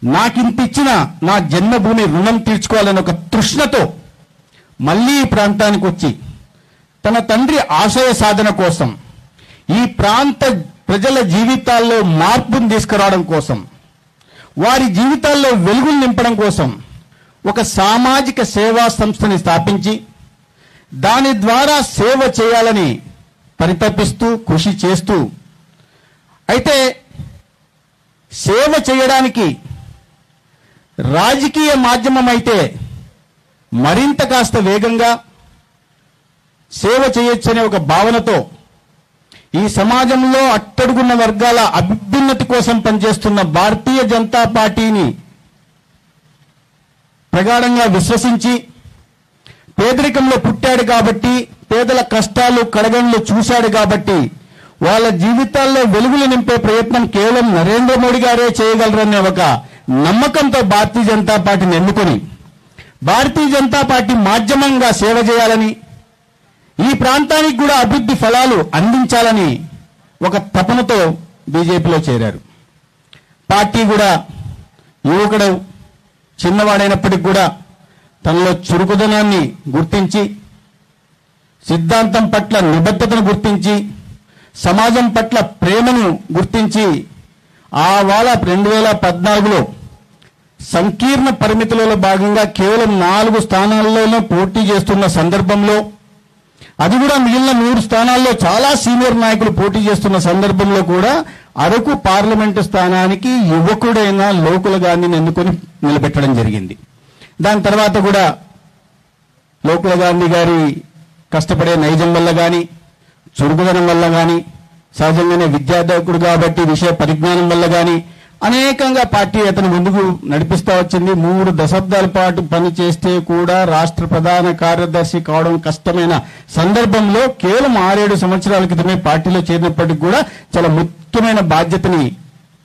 నాకింతిచ్చిన నా జన్మభూమి రుణం తీర్చుకోవాలని ఒక తృష్ణతో మళ్ళీ ఈ ప్రాంతానికి వచ్చి తన తండ్రి ఆశయ సాధన కోసం, ఈ ప్రాంత ప్రజల జీవితాల్లో మార్పును తీసుకురావడం కోసం, వారి జీవితాల్లో వెలుగులు నింపడం కోసం ఒక సామాజిక సేవా సంస్థని స్థాపించి దాని ద్వారా సేవ చేయాలని పరితపిస్తూ కృషి చేస్తూ, అయితే సేవ చేయడానికి రాజకీయ మాధ్యమం అయితే మరింత కాస్త వేగంగా సేవ చేయొచ్చనే ఒక భావనతో ఈ సమాజంలో అట్టడుగున్న వర్గాల అభ్యున్నతి కోసం పనిచేస్తున్న భారతీయ జనతా పార్టీని ప్రగాఢంగా విశ్వసించి, పేదరికంలో పుట్టాడు కాబట్టి, పేదల కష్టాలు కడగండ్లు చూశాడు కాబట్టి వాళ్ళ జీవితాల్లో వెలుగులు నింపే ప్రయత్నం కేవలం నరేంద్ర మోడీ గారే చేయగలరనే ఒక నమ్మకంతో భారతీయ జనతా పార్టీని ఎన్నుకొని భారతీయ జనతా పార్టీ మాధ్యమంగా సేవ చేయాలని, ఈ ప్రాంతానికి కూడా అభివృద్ధి ఫలాలు అందించాలని ఒక తపనతో బీజేపీలో చేరారు. పార్టీ కూడా యువకుడు చిన్నవాడైనప్పటికీ కూడా తనలో చురుకుదనాన్ని గుర్తించి, సిద్ధాంతం పట్ల నిబద్ధతను గుర్తించి, సమాజం పట్ల ప్రేమను గుర్తించి ఆవాళ 2014లో సంకీర్ణ పరిమితులలో భాగంగా కేవలం 4 స్థానాల్లోనే పోటీ చేస్తున్న సందర్భంలో, అది కూడా మిగిలిన 3 స్థానాల్లో చాలా సీనియర్ నాయకులు పోటీ చేస్తున్న సందర్భంలో కూడా అరకు పార్లమెంటు స్థానానికి యువకుడైన లోకుల గాంధీని ఎన్నుకొని నిలబెట్టడం జరిగింది. దాని తర్వాత కూడా లోకుల గాంధీ గారి కష్టపడే నైజం వల్ల కానీ, చురుకుదనం వల్ల కానీ, సహజంగానే విద్యార్థకుడు కాబట్టి విషయ పరిజ్ఞానం వల్ల కానీ అనేకంగా పార్టీ అతను ముందుకు నడిపిస్తూ వచ్చింది. 3 దశాబ్దాల పాటు పనిచేస్తే కూడా రాష్ట్ర ప్రధాన కార్యదర్శి కావడం కష్టమైన సందర్భంలో కేవలం 6-7 సంవత్సరాల క్రితమే పార్టీలో చేరినప్పటికీ కూడా చాలా ముఖ్యమైన బాధ్యతని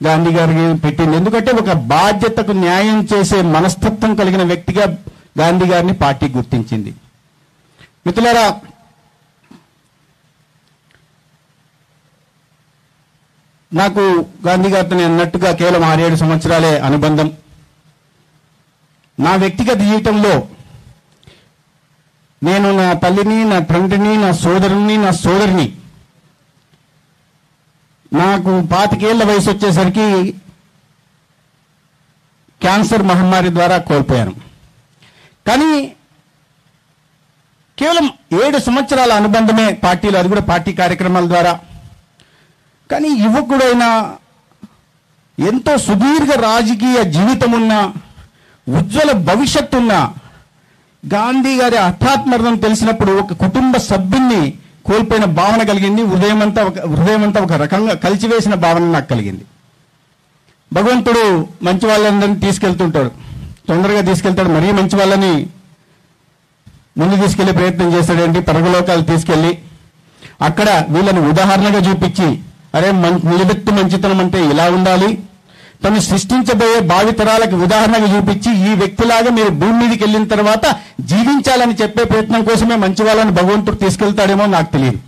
గాంధీ గారికి పెట్టింది. ఎందుకంటే ఒక బాధ్యతకు న్యాయం చేసే మనస్తత్వం కలిగిన వ్యక్తిగా గాంధీ గారిని పార్టీ గుర్తించింది. మిత్రులారా, నాకు గాంధీ గారితో అన్నట్టుగా కేవలం 6-7 సంవత్సరాలే అనుబంధం. నా వ్యక్తిగత జీవితంలో నేను నా తల్లిని, నా తండ్రిని, నా సోదరుని, నా సోదరిని నాకు 25 ఏళ్ల వయసు వచ్చేసరికి క్యాన్సర్ మహమ్మారి ద్వారా కోల్పోయాను. కానీ కేవలం 7 సంవత్సరాల అనుబంధమే పార్టీలో, అది కూడా పార్టీ కార్యక్రమాల ద్వారా. కానీ యువకుడైన, ఎంతో సుదీర్ఘ రాజకీయ జీవితం ఉన్న, ఉజ్వల భవిష్యత్తు ఉన్న గాంధీ గారి హఠాత్మరణం తెలిసినప్పుడు ఒక కుటుంబ సభ్యుల్ని కోల్పోయిన భావన కలిగింది. హృదయమంతా ఒక రకంగా కలిచివేసిన భావన నాకు కలిగింది. భగవంతుడు మంచి వాళ్ళందరినీ తీసుకెళ్తుంటాడు, తొందరగా తీసుకెళ్తాడు. మరీ మంచి వాళ్ళని ముందు తీసుకెళ్లే ప్రయత్నం చేస్తాడండి. పరగలోకాలు తీసుకెళ్లి అక్కడ వీళ్ళని ఉదాహరణగా చూపించి, అరే నిలబెట్టు మంచితనం అంటే ఇలా ఉండాలి, తను సృష్టించబోయే భావితరాలకు ఉదాహరణగా చూపించి ఈ వ్యక్తిలాగా మీరు భూమి మీదకి వెళ్ళిన తర్వాత జీవించాలని చెప్పే ప్రయత్నం కోసమే మంచి వాళ్ళని భగవంతుడు తీసుకెళ్తాడేమో నాకు తెలియదు.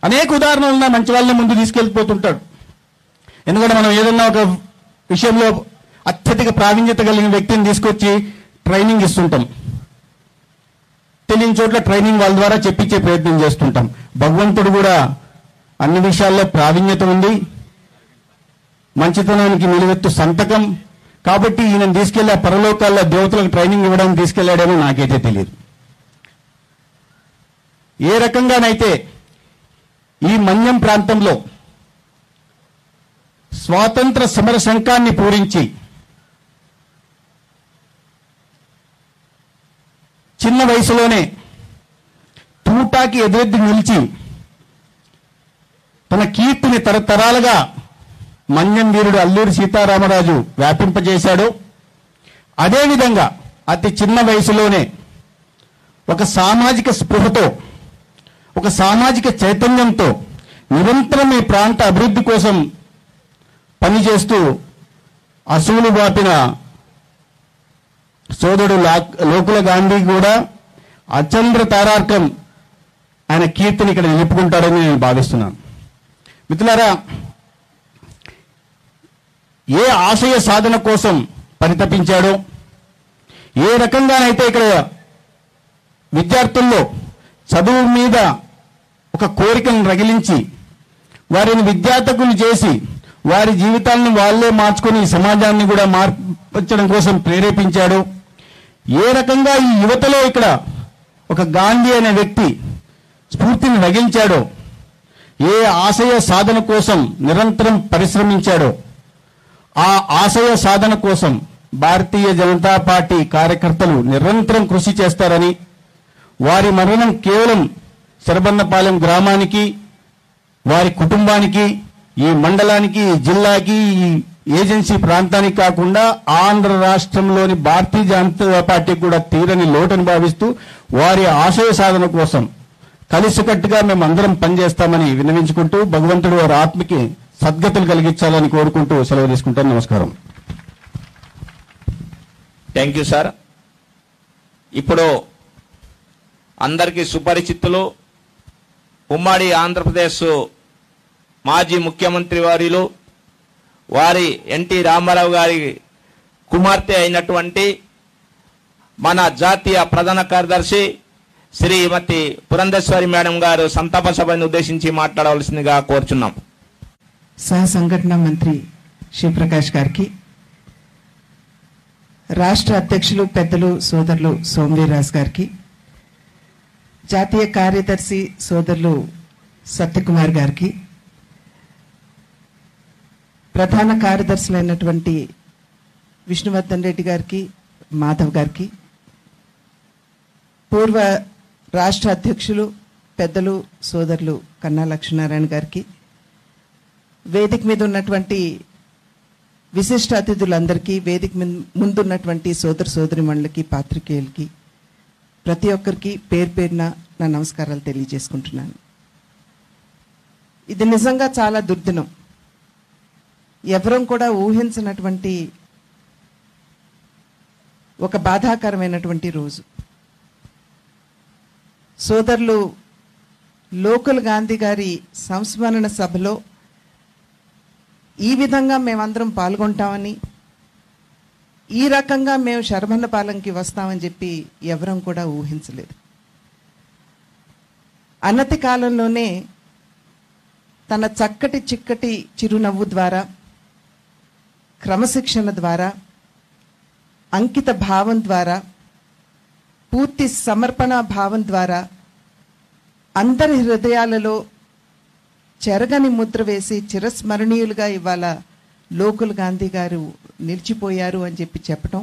అనేక ఉదాహరణలు ఉన్నాయి, మంచి వాళ్ళని ముందు తీసుకెళ్లిపోతుంటాడు. ఎందుకంటే మనం ఏదన్నా ఒక విషయంలో అత్యధిక ప్రావీణ్యత కలిగిన వ్యక్తిని తీసుకొచ్చి ట్రైనింగ్ ఇస్తుంటాం, తెలియని చోట్ల ట్రైనింగ్ వాళ్ళ ద్వారా చెప్పించే ప్రయత్నం చేస్తుంటాం. భగవంతుడు కూడా అన్ని విషయాల్లో ప్రావీణ్యత ఉంది, మంచితనానికి నిలువెత్తు సంతకం. కాబట్టి ఈయన తీసుకెళ్లి ఆ పరలోకాల్లో దేవతలకు ట్రైనింగ్ ఇవ్వడానికి తీసుకెళ్లాడేమో నాకైతే తెలియదు. ఏ రకంగానైతే ఈ మన్యం ప్రాంతంలో స్వాతంత్ర సమర శంఖాన్ని పూరించి చిన్న వయసులోనే తూటాకి ఎదురెద్ది నిలిచి తన కీర్తిని తరతరాలుగా మన్యం వీరుడు అల్లూరి సీతారామరాజు వ్యాపింపజేశాడు. అదేవిధంగా అతి చిన్న వయసులోనే ఒక సామాజిక స్పృహతో, ఒక సామాజిక చైతన్యంతో నిరంతరం ఈ ప్రాంత అభివృద్ధి కోసం పనిచేస్తూ అసూలు బాపిన సోదరుడు లోకుల గాంధీ కూడా అచంద్ర తారార్కం ఆయన కీర్తిని ఇక్కడ నిలుపుకుంటాడని నేను భావిస్తున్నాను. మిత్రులారా, ఏ ఆశయ సాధన కోసం పరితపించాడో, ఏ రకంగానైతే ఇక్కడ విద్యార్థుల్లో చదువు మీద ఒక కోరికను రగిలించి వారిని విద్యార్థకులు చేసి వారి జీవితాలను వాళ్ళే మార్చుకుని సమాజాన్ని కూడా మార్చడం కోసం ప్రేరేపించాడు, ఏ రకంగా ఈ యువతలో ఇక్కడ ఒక గాంధీ అనే వ్యక్తి స్ఫూర్తిని రగిలించాడో, ఏ ఆశయ సాధన కోసం నిరంతరం పరిశ్రమించాడో, ఆ ఆశయ సాధన కోసం భారతీయ జనతా పార్టీ కార్యకర్తలు నిరంతరం కృషి చేస్తారని, వారి మరణం కేవలం శరబన్నపాలెం గ్రామానికి, వారి కుటుంబానికి, ఈ మండలానికి, ఈ జిల్లాకి, ఈ ఏజెన్సీ ప్రాంతానికి కాకుండా ఆంధ్ర రాష్ట్రంలోని భారతీయ జనతా పార్టీకి కూడా తీరని లోటును భావిస్తూ వారి ఆశయ సాధన కోసం కలిసికట్టుగా మేము అందరం పనిచేస్తామని విన్నవించుకుంటూ భగవంతుడు వారి ఆత్మకి సద్గతులు కలిగించాలని కోరుకుంటూ సెలవు తీసుకుంటాను. నమస్కారం. Thank you sir. ఇప్పుడు అందరికీ సుపరిచితులు, ఉమ్మడి ఆంధ్రప్రదేశ్ మాజీ ముఖ్యమంత్రి వారిలో వారి ఎన్టీ రామారావు గారి కుమార్తె అయినటువంటి మన జాతీయ ప్రధాన కార్యదర్శి శ్రీమతి పురంధేశ్వరి మేడం గారు సంతాప సభను ఉద్దేశించి మాట్లాడవలసిందిగా కోరుచున్నాం. సహ సంఘటన మంత్రి శివప్రకాష్ గారికి, రాష్ట్ర అధ్యక్షులు పెద్దలు సోదరులు సోమవీర్రాజు గారికి, జాతీయ కార్యదర్శి సోదరులు సత్యకుమార్ గారికి, ప్రధాన కార్యదర్శులైనటువంటి విష్ణువర్ధన్ రెడ్డి గారికి, మాధవ్ గారికి, పూర్వ రాష్ట్ర అధ్యక్షులు పెద్దలు సోదరులు కన్నా లక్ష్మీనారాయణ గారికి, వేదిక మీద ఉన్నటువంటి విశిష్ట అతిథులందరికీ, వేదిక ముందున్నటువంటి సోదర సోదరిమణులకి, పాత్రికేయులకి, ప్రతి ఒక్కరికి పేరు పేరున నా నమస్కారాలు తెలియజేసుకుంటున్నాను. ఇది నిజంగా చాలా దుర్దినం. ఎవరం కూడా ఊహించినటువంటి ఒక బాధాకరమైనటువంటి రోజు. సోదరులు లోకల్ గాంధీ గారి సంస్మరణ సభలో ఈ విధంగా మేమందరం పాల్గొంటామని, ఈ రకంగా మేము శరభన్నపాలెంకి వస్తామని చెప్పి ఎవరం కూడా ఊహించలేదు. అనతి కాలంలోనే తన చక్కటి చిక్కటి చిరునవ్వు ద్వారా, క్రమశిక్షణ ద్వారా, అంకిత భావం ద్వారా, పూర్తి సమర్పణ భావం ద్వారా అందరి హృదయాలలో చెరగని ముద్ర వేసి చిరస్మరణీయులుగా ఇవాళ లోకల్ గాంధీ గారు నిలిచిపోయారు అని చెప్పి చెప్పడం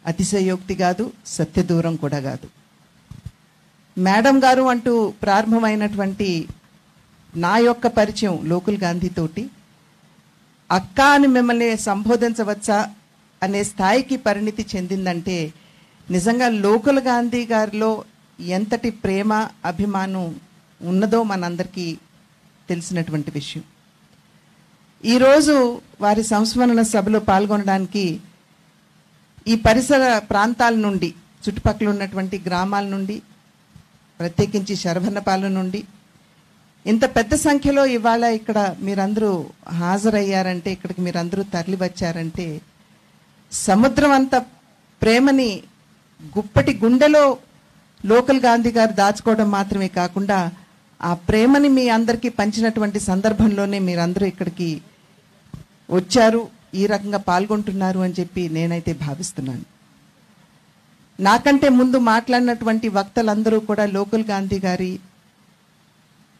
అతిశయోక్తి కాదు, సత్యదూరం కూడా కాదు. మేడం గారు అంటూ ప్రారంభమైనటువంటి నా యొక్క పరిచయం లోకల్ గాంధీ తోటి అక్క అని మిమ్మల్ని సంబోధించవచ్చా అనే స్థాయికి పరిణితి చెందిందంటే నిజంగా లోకల్ గాంధీ గారిలో ఎంతటి ప్రేమ అభిమానం ఉన్నదో మనందరికీ తెలిసినటువంటి విషయం. ఈరోజు వారి సంస్మరణ సభలో పాల్గొనడానికి ఈ పరిసర ప్రాంతాల నుండి, చుట్టుపక్కల ఉన్నటువంటి గ్రామాల నుండి, ప్రత్యేకించి శరభన్నపాలెం నుండి ఇంత పెద్ద సంఖ్యలో ఇవాళ ఇక్కడ మీరందరూ హాజరయ్యారంటే, ఇక్కడికి మీరందరూ తరలి వచ్చారంటే సముద్రం అంత ప్రేమని గుప్పటి గుండెలో లోకల్ గాంధీ గారు దాచుకోవడం మాత్రమే కాకుండా ఆ ప్రేమని మీ అందరికీ పంచినటువంటి సందర్భంలోనే మీరందరూ ఇక్కడికి వచ్చారు, ఈ రకంగా పాల్గొంటున్నారు అని చెప్పి నేనైతే భావిస్తున్నాను. నాకంటే ముందు మాట్లాడినటువంటి వక్తలందరూ కూడా లోకల్ గాంధీ గారి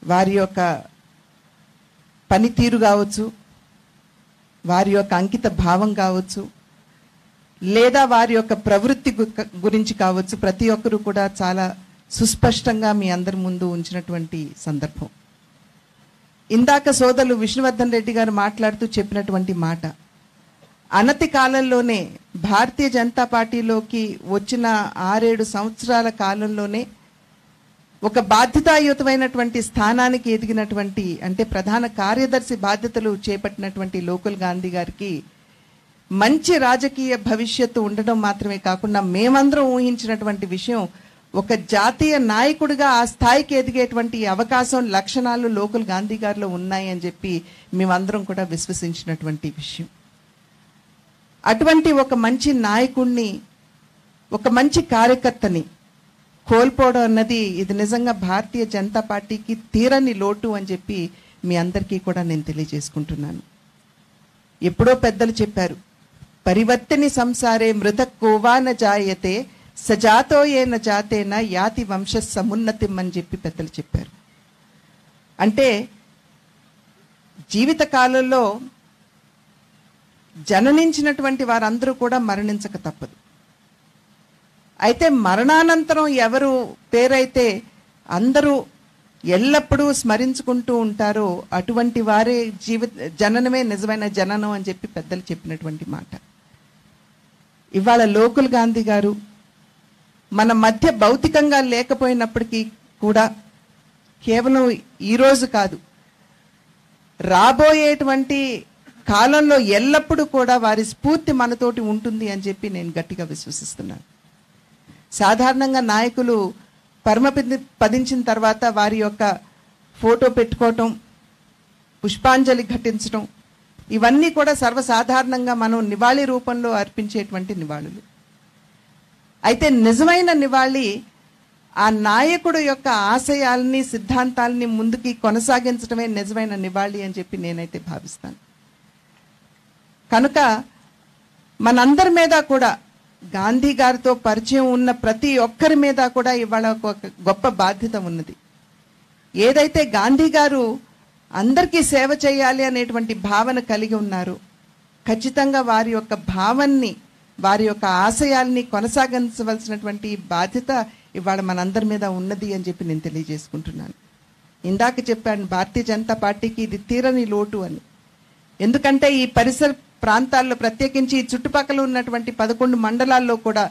వారి యొక్క పనితీరు కావచ్చు, వారి యొక్క అంకిత భావం కావచ్చు, లేదా వారి యొక్క ప్రవృత్తి గురించి కావచ్చు, ప్రతి ఒక్కరూ కూడా చాలా సుస్పష్టంగా మీ అందరి ముందు ఉంచినటువంటి సందర్భం. ఇందాక సోదరులు విష్ణువర్ధన్ రెడ్డి గారు మాట్లాడుతూ చెప్పినటువంటి మాట, అనతి కాలంలోనే భారతీయ జనతా పార్టీలోకి వచ్చిన 6-7 సంవత్సరాల కాలంలోనే ఒక బాధ్యతాయుతమైనటువంటి స్థానానికి ఎదిగినటువంటి, అంటే ప్రధాన కార్యదర్శి బాధ్యతలు చేపట్టినటువంటి లోకల్ గాంధీ గారికి మంచి రాజకీయ భవిష్యత్తు ఉండడం మాత్రమే కాకుండా మేమందరం ఊహించినటువంటి విషయం, ఒక జాతీయ నాయకుడిగా ఆ స్థాయికి ఎదిగేటువంటి అవకాశం, లక్షణాలు లోకల్ గాంధీ గారిలో ఉన్నాయి అని చెప్పి మేమందరం కూడా విశ్వసించినటువంటి విషయం. అటువంటి ఒక మంచి నాయకుడిని, ఒక మంచి కార్యకర్తని కోల్పోవడం అన్నది ఇది నిజంగా భారతీయ జనతా పార్టీకి తీరని లోటు అని చెప్పి మీ అందరికీ కూడా నేను తెలియజేసుకుంటున్నాను. ఎప్పుడో పెద్దలు చెప్పారు, పరివర్తని సంసారే మృత కోవాన జాయతే సజాతో ఏన జాతేన యాతి వంశ సమున్నతిం అని చెప్పి పెద్దలు చెప్పారు. అంటే జీవిత కాలంలో జననించినటువంటి వారందరూ కూడా మరణించక తప్పదు. అయితే మరణానంతరం ఎవరు పేరైతే అందరూ ఎల్లప్పుడూ స్మరించుకుంటూ ఉంటారో అటువంటి వారే జననమే నిజమైన జననం అని చెప్పి పెద్దలు చెప్పినటువంటి మాట. ఇవాళ లోకల్ గాంధీ గారు మన మధ్య భౌతికంగా లేకపోయినప్పటికీ కూడా కేవలం ఈరోజు కాదు, రాబోయేటువంటి కాలంలో ఎల్లప్పుడూ కూడా వారి స్ఫూర్తి మనతోటి ఉంటుంది అని చెప్పి నేను గట్టిగా విశ్వసిస్తున్నాను. సాధారణంగా నాయకులు పదించిన తర్వాత వారి యొక్క ఫోటో పెట్టుకోవటం, పుష్పాంజలి ఘటించడం, ఇవన్నీ కూడా సర్వసాధారణంగా మనం నివాళి రూపంలో అర్పించేటువంటి నివాళులు. అయితే నిజమైన నివాళి ఆ నాయకుడు యొక్క ఆశయాల్ని, సిద్ధాంతాలని ముందుకి కొనసాగించడమే నిజమైన నివాళి అని చెప్పి నేనైతే భావిస్తాను. కనుక మనందరి మీద కూడా, గాంధీ గారితో పరిచయం ఉన్న ప్రతి ఒక్కరి మీద కూడా ఇవాళ ఒక గొప్ప బాధ్యత ఉన్నది. ఏదైతే గాంధీ గారు అందరికీ సేవ చేయాలి అనేటువంటి భావన కలిగి ఉన్నారు, ఖచ్చితంగా వారి యొక్క భావాన్ని, వారి యొక్క ఆశయాల్ని కొనసాగించవలసినటువంటి బాధ్యత ఇవాళ మనందరి మీద ఉన్నది అని చెప్పి నేను తెలియజేసుకుంటున్నాను. ఇందాక చెప్పాను, భారతీయ జనతా పార్టీకి ఇది తీరని లోటు అని. ఎందుకంటే ఈ పరిసర ప్రాంతాల్లో, ప్రత్యేకించి ఈ చుట్టుపక్కల ఉన్నటువంటి 11 మండలాల్లో కూడా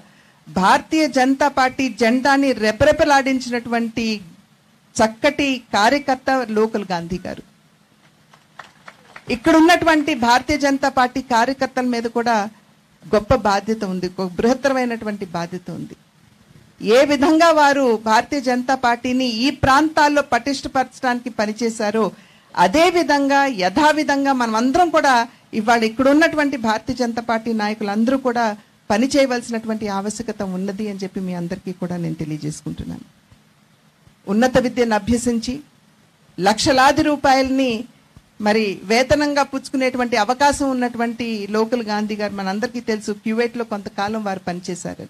భారతీయ జనతా పార్టీ జెండాని రెపరెపలాడించినటువంటి చక్కటి కార్యకర్త లోకల్ గాంధీ గారు. ఇక్కడ ఉన్నటువంటి భారతీయ జనతా పార్టీ కార్యకర్తల మీద కూడా గొప్ప బాధ్యత ఉంది, బృహత్తరమైనటువంటి బాధ్యత ఉంది. ఏ విధంగా వారు భారతీయ జనతా పార్టీని ఈ ప్రాంతాల్లో పటిష్టపరచడానికి పనిచేశారో అదే విధంగా యథావిధంగా మనం అందరం కూడా ఇవాళ ఇక్కడ ఉన్నటువంటి భారతీయ జనతా పార్టీ నాయకులందరూ కూడా పని చేయవలసినటువంటి ఆవశ్యకత ఉన్నది అని చెప్పి మీ అందరికీ కూడా నేను తెలియజేసుకుంటున్నాను. ఉన్నత విద్యను అభ్యసించి లక్షలాది రూపాయలని మరి వేతనంగా పుచ్చుకునేటువంటి అవకాశం ఉన్నటువంటి లోకల్ గాంధీ గారు మనందరికీ తెలుసు, క్యూవేట్లో కొంతకాలం వారు పనిచేశారు.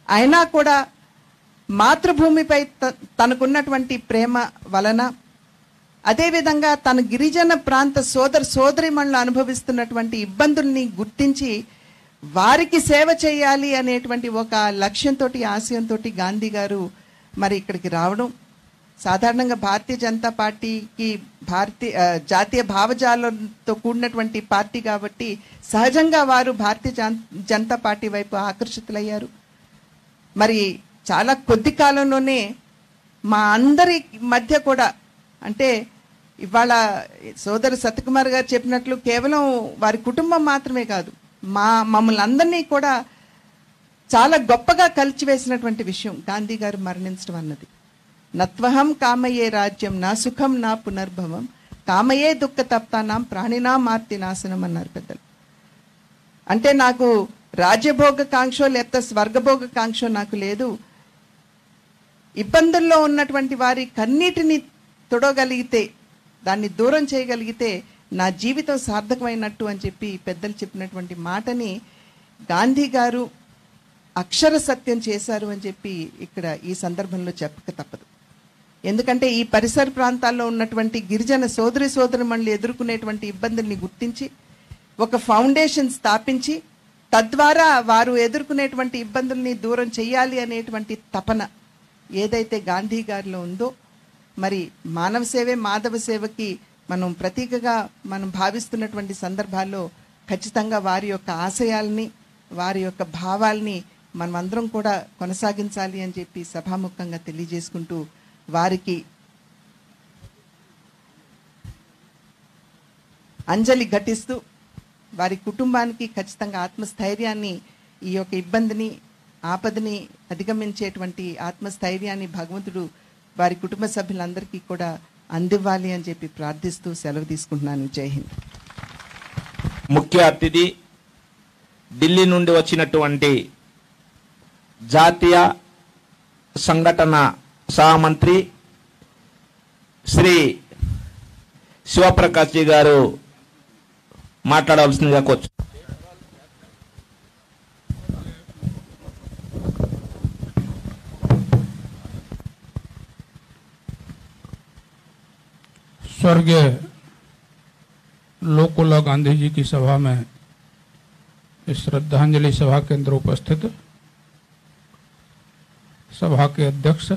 అయినా కూడా మాతృభూమిపై తనకున్నటువంటి ప్రేమ వలన, అదేవిధంగా తన గిరిజన ప్రాంత సోదరిమణులు అనుభవిస్తున్నటువంటి ఇబ్బందుల్ని గుర్తించి వారికి సేవ చేయాలి అనేటువంటి ఒక లక్ష్యంతో, ఆశయంతో గాంధీ గారు మరి ఇక్కడికి రావడం, సాధారణంగా భారతీయ జనతా పార్టీకి జాతీయ భావజాలంతో కూడినటువంటి పార్టీ కాబట్టి సహజంగా వారు భారతీయ జనతా పార్టీ వైపు ఆకర్షితులయ్యారు. మరి చాలా కొద్ది కాలంలోనే మా అందరి మధ్య కూడా, అంటే ఇవాళ సోదరు సత్యకుమార్ గారు చెప్పినట్లు కేవలం వారి కుటుంబం మాత్రమే కాదు, మమ్మల్ని అందరినీ కూడా చాలా గొప్పగా కలిచివేసినటువంటి విషయం గాంధీ గారు మరణించడం అన్నది. నత్వహం కామయే రాజ్యం నా సుఖం నా పునర్భవం కామయే దుఃఖ తప్తానాం ప్రాణినాం మార్తి నాశనం అన్నారు పెద్దలు. అంటే నాకు రాజ్యభోగ కాంక్షో లేకపోతే స్వర్గభోగ కాంక్షో నాకు లేదు. ఇబ్బందుల్లో ఉన్నటువంటి వారి కన్నీటిని తొడగలిగితే, దాన్ని దూరం చేయగలిగితే నా జీవితం సార్థకమైనట్టు అని చెప్పి పెద్దలు చెప్పినటువంటి మాటని గాంధీ గారు అక్షర సత్యం చేశారు అని చెప్పి ఇక్కడ ఈ సందర్భంలో చెప్పక తప్పదు. ఎందుకంటే ఈ పరిసర ప్రాంతాల్లో ఉన్నటువంటి గిరిజన సోదరిమణులు ఎదుర్కొనేటువంటి ఇబ్బందుల్ని గుర్తించి ఒక ఫౌండేషన్ స్థాపించి తద్వారా వారు ఎదుర్కొనేటువంటి ఇబ్బందుల్ని దూరం చేయాలి అనేటువంటి తపన ఏదైతే గాంధీ గారిలో ఉందో, మరి మానవ సేవే మాధవ సేవకి మనం ప్రతీకగా మనం భావిస్తున్నటువంటి సందర్భాల్లో ఖచ్చితంగా వారి యొక్క ఆశయాల్ని, వారి యొక్క భావాల్ని మనమందరం కూడా కొనసాగించాలి అని చెప్పి సభాముఖంగా తెలియజేసుకుంటూ వారికి అంజలి ఘటిస్తూ వారి కుటుంబానికి ఖచ్చితంగా ఆత్మస్థైర్యాన్ని, ఈ యొక్క ఇబ్బందిని ఆపదని అధిగమించేటువంటి ఆత్మస్థైర్యాన్ని భగవంతుడు వారి కుటుంబ సభ్యులందరికీ కూడా అందివ్వాలి అని చెప్పి ప్రార్థిస్తూ సెలవు తీసుకుంటున్నాను. జై హింద్. ముఖ్య అతిథి ఢిల్లీ నుండి వచ్చినటువంటి జాతీయ సంఘటన సహమంత్రి శ్రీ శివప్రకాష్ జీ గారు మాట్లాడవలసిందిగా కోరు. स्वर्गीय लोकुला गांधी जी की सभा में इस श्रद्धांजलि सभा के अंदर उपस्थित सभा के अध्यक्ष,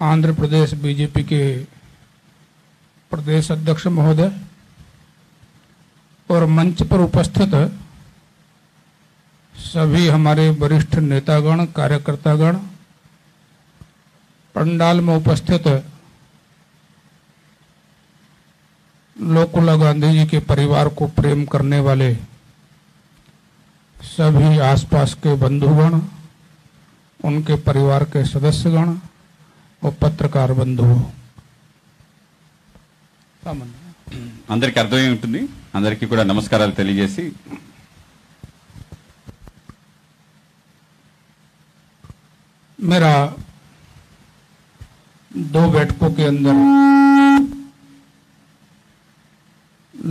आंध्र प्रदेश बीजेपी के प्रदेश अध्यक्ष महोदय और मंच पर उपस्थित सभी हमारे वरिष्ठ नेतागण, कार्यकर्तागण, पंडाल में उपस्थित लोकुला गांधी जी के परिवार को प्रेम करने वाले सभी आसपास के बंधुगण, उनके परिवार के सदस्यगण और पत्रकार बंधु, అందరికీ అర్థమై ఉంటుంది. అందరికీ కూడా నమస్కారాలు తెలియజేసి, मेरा 2 बैठकों के अंदर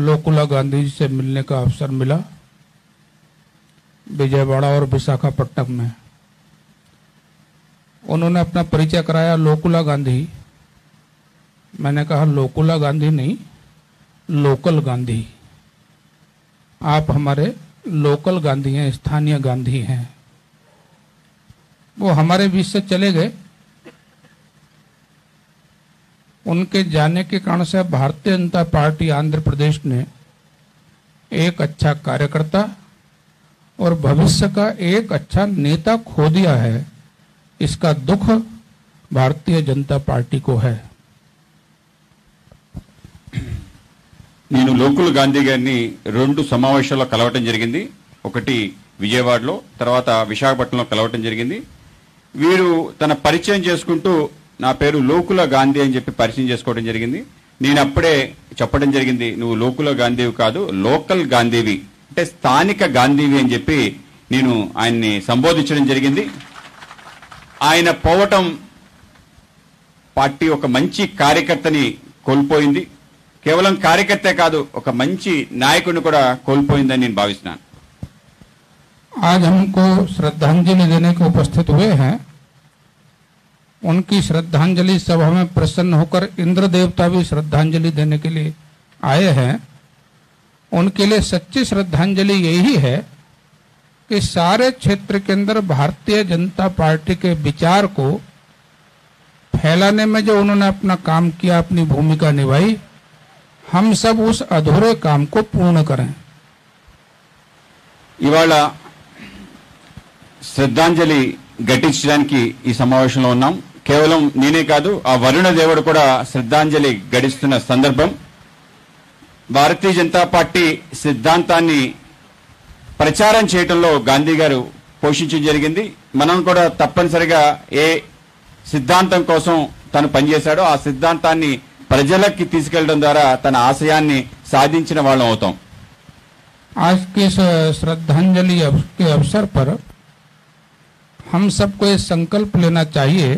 लोकुला गांधी जी से मिलने का अवसर मिला, विजयवाड़ा और विशाखापट्टनम में। उन्होंने अपना परिचय कराया लोकुला गांधी। मैंने कहा लोकुला गांधी नहीं, लोकल गांधी। आप हमारे लोकल गांधी हैं, स्थानीय गांधी हैं। वो हमारे बीच से चले गए। उनके जाने के कारण से भारतीय जनता पार्टी आंध्र प्रदेश ने एक अच्छा कार्यकर्ता और भविष्य का एक अच्छा नेता खो दिया है। इसका दुख भारतीय जनता पार्टी को है। నేను లోకుల్ గాంధీ గారిని 2 సమావేశాల్లో కలవటం జరిగింది. ఒకటి విజయవాడలో, తర్వాత విశాఖపట్నంలో కలవటం జరిగింది. వీరు తన పరిచయం చేసుకుంటూ నా పేరు లోకుల గాంధీ అని చెప్పి పరిచయం చేసుకోవడం జరిగింది. నేను అప్పుడే చెప్పడం జరిగింది, నువ్వు లోకుల గాంధీవి కాదు, లోకల్ గాంధీవి, అంటే స్థానిక గాంధీవి అని చెప్పి నేను ఆయన్ని సంబోధించడం జరిగింది. ఆయన పోవటం పార్టీ ఒక మంచి కార్యకర్తని కోల్పోయింది. కేవలం కార్యకర్తే కాదు, ఒక మంచి నాయకుడిని కూడా కోల్పోయిందని నేను భావిస్తున్నాను. आज हमको श्रद्धांजलि देने को उपस्थित हुए हैं। उनकी श्रद्धांजलि सभा में प्रसन्न होकर इंद्र देवता भी श्रद्धांजलि देने के लिए आए हैं। उनके लिए सच्ची श्रद्धांजलि यही है कि सारे क्षेत्र के अंदर भारतीय जनता पार्टी के विचार को फैलाने में जो उन्होंने अपना काम किया, अपनी भूमिका निभाई, हम सब उस अधूरे काम को पूर्ण करें। ఇవాళ శ్రద్ధాంజలి ఘటించడానికి ఈ సమావేశంలో ఉన్నాం. కేవలం నేనే కాదు, ఆ వరుణ దేవుడు కూడా శ్రద్ధాంజలి గడిస్తున్న సందర్భం. భారతీయ జనతా పార్టీ సిద్ధాంతాన్ని ప్రచారం చేయడంలో గాంధీ గారు పోషించడం జరిగింది. మనం కూడా తప్పనిసరిగా ఏ సిద్ధాంతం కోసం తను పనిచేశాడో ఆ సిద్ధాంతాన్ని ప్రజలకి తీసుకెళ్లడం ద్వారా తన ఆశయాన్ని సాధించిన వాళ్ళం అవుతాం. आज के इस श्रद्धांजलि के अवसर पर हम सबको ये संकल्प लेना चाहिए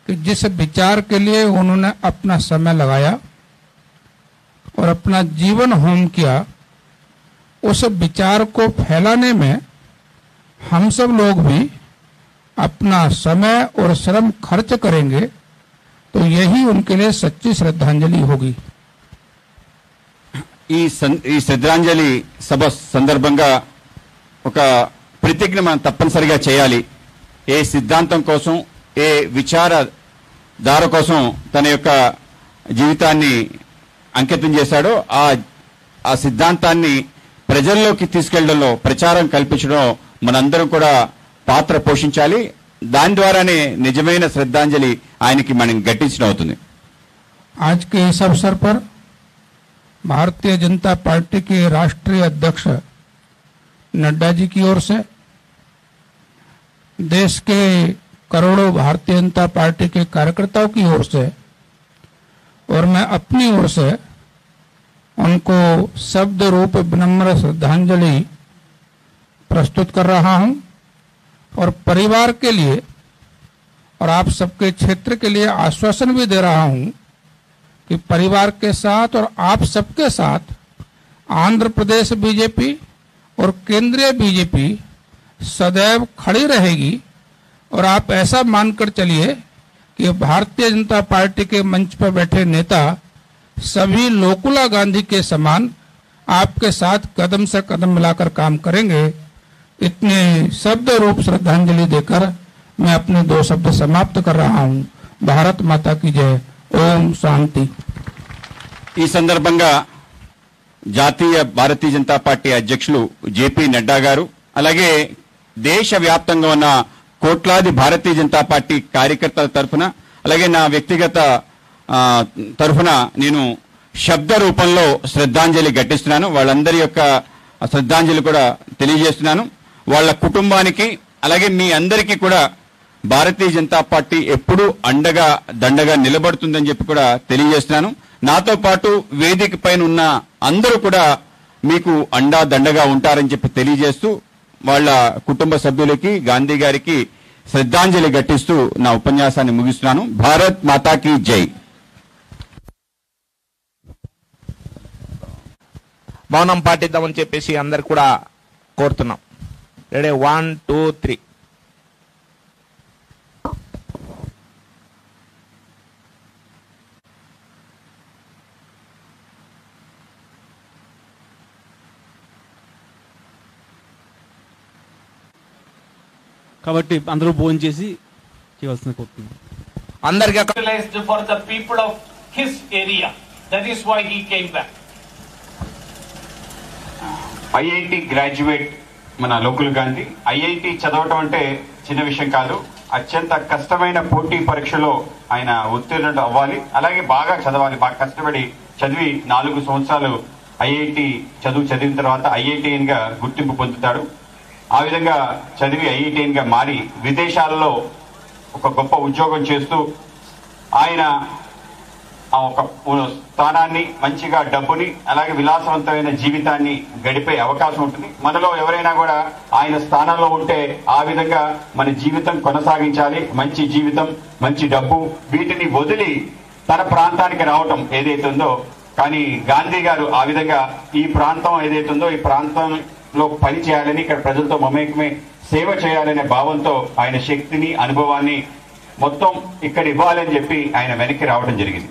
कि जिस विचार के लिए उन्होंने अपना समय लगाया और अपना जीवन होम किया, उस विचार को फैलाने में हम सब लोग भी अपना समय और श्रम खर्च करेंगे तो यही उनके लिए सच्ची श्रद्धांजलि होगी। ఈ శ్రద్ధాంజలి సభ సందర్భంగా ఒక ప్రతిజ్ఞ మనం తప్పనిసరిగా చేయాలి. ఏ సిద్ధాంతం కోసం, ఏ విచారధార కోసం తన యొక్క జీవితాన్ని అంకితం చేశాడో ఆ సిద్ధాంతాన్ని ప్రజల్లోకి తీసుకెళ్లడంలో, ప్రచారం కల్పించడం మనందరం కూడా పాత్ర పోషించాలి. దాని ద్వారానే నిజమైన శ్రద్ధాంజలి ఆయనకి మనం ఘటించడం అవుతుంది. आज के इस अवसर पर भारतीय जनता पार्टी के राष्ट्रीय अध्यक्ष नड्डा जी की ओर से, देश के करोड़ों भारतीय जनता पार्टी के कार्यकर्ताओं की ओर से और मैं अपनी ओर से उनको शब्द रूप विनम्र श्रद्धांजलि प्रस्तुत कर रहा हूं और परिवार के लिए और आप सबके क्षेत्र के लिए आश्वासन भी दे रहा हूं कि परिवार के साथ और आप सबके साथ आंध्र प्रदेश बीजेपी और केंद्रीय बीजेपी सदैव खड़ी रहेगी और आप ऐसा मानकर चलिए कि भारतीय जनता पार्टी के मंच पर बैठे नेता सभी लोकुला गांधी के समान आपके साथ कदम से कदम मिलाकर काम करेंगे। इतने शब्द रूप श्रद्धांजलि देकर मैं अपने 2 शब्द समाप्त कर रहा हूं। भारत माता की जय। ఓం శాంతి. ఈ సందర్భంగా జాతీయ భారతీయ జనతా పార్టీ అధ్యక్షులు జేపీ నడ్డా గారు, అలాగే దేశవ్యాప్తంగా ఉన్న కోట్లాది భారతీయ జనతా పార్టీ కార్యకర్తల తరఫున, అలాగే నా వ్యక్తిగత తరఫున నేను శబ్ద రూపంలో శ్రద్ధాంజలి ఘటిస్తున్నాను. వాళ్ళందరి యొక్క శ్రద్ధాంజలి కూడా తెలియజేస్తున్నాను. వాళ్ళ కుటుంబానికి, అలాగే మీ అందరికీ కూడా భారతీయ జనతా పార్టీ ఎప్పుడూ అండగా దండగా నిలబడుతుందని చెప్పి కూడా తెలియజేస్తున్నాను. నాతో పాటు వేదిక పైన ఉన్న అందరూ కూడా మీకు అండా దండగా ఉంటారని చెప్పి తెలియజేస్తూ వాళ్ళ కుటుంబ సభ్యులకి, గాంధీ గారికి శ్రద్ధాంజలి ఘటిస్తూ నా ఉపన్యాసాన్ని ముగిస్తున్నాను. భారత్ మాతాకి జై. మౌనం పాటిద్దామని చెప్పేసి అందరు కూడా కోరుతున్నాం. రెడీ, 1 2 3. కాబట్టి అందరూ భోజనం చేసి చేయవలసిన కోరుతున్నాం. అందరికీ for the people of his area. That is why he came back. IIT graduate మన లోకుల్ గాంధీ. ఐఐటి చదవటం అంటే చిన్న విషయం కాదు. అత్యంత కష్టమైన పోటీ పరీక్షలో ఆయన ఉత్తీర్ణుడు అవ్వాలి, అలాగే బాగా చదవాలి. బాగా కష్టపడి చదివి 4 సంవత్సరాలు ఐఐటి చదివిన తర్వాత ఐఐటిఎన్ గా గుర్తింపు పొందుతాడు. ఆ విధంగా చదివి ఐఐటిఎన్ గా మారి విదేశాలలో ఒక గొప్ప ఉద్యోగం చేస్తూ ఆయన ఒక స్థానాన్ని, మంచిగా డబ్బుని, అలాగే విలాసవంతమైన జీవితాన్ని గడిపే అవకాశం ఉంటుంది. మనలో ఎవరైనా కూడా ఆయన స్థానంలో ఉంటే ఆ విధంగా మన జీవితం కొనసాగించాలి. మంచి జీవితం, మంచి డబ్బు, వీటిని వదిలి తన ప్రాంతానికి రావటం ఏదైతే ఉందో, కానీ గాంధీ గారు ఆ విధంగా ఈ ప్రాంతం ఏదైతే ఉందో ఈ ప్రాంతంలో పని చేయాలని, ఇక్కడ ప్రజలతో మమేకమే సేవ చేయాలనే భావంతో ఆయన శక్తిని, అనుభవాన్ని మొత్తం ఇక్కడ ఇవ్వాలని చెప్పి ఆయన వెనక్కి రావడం జరిగింది.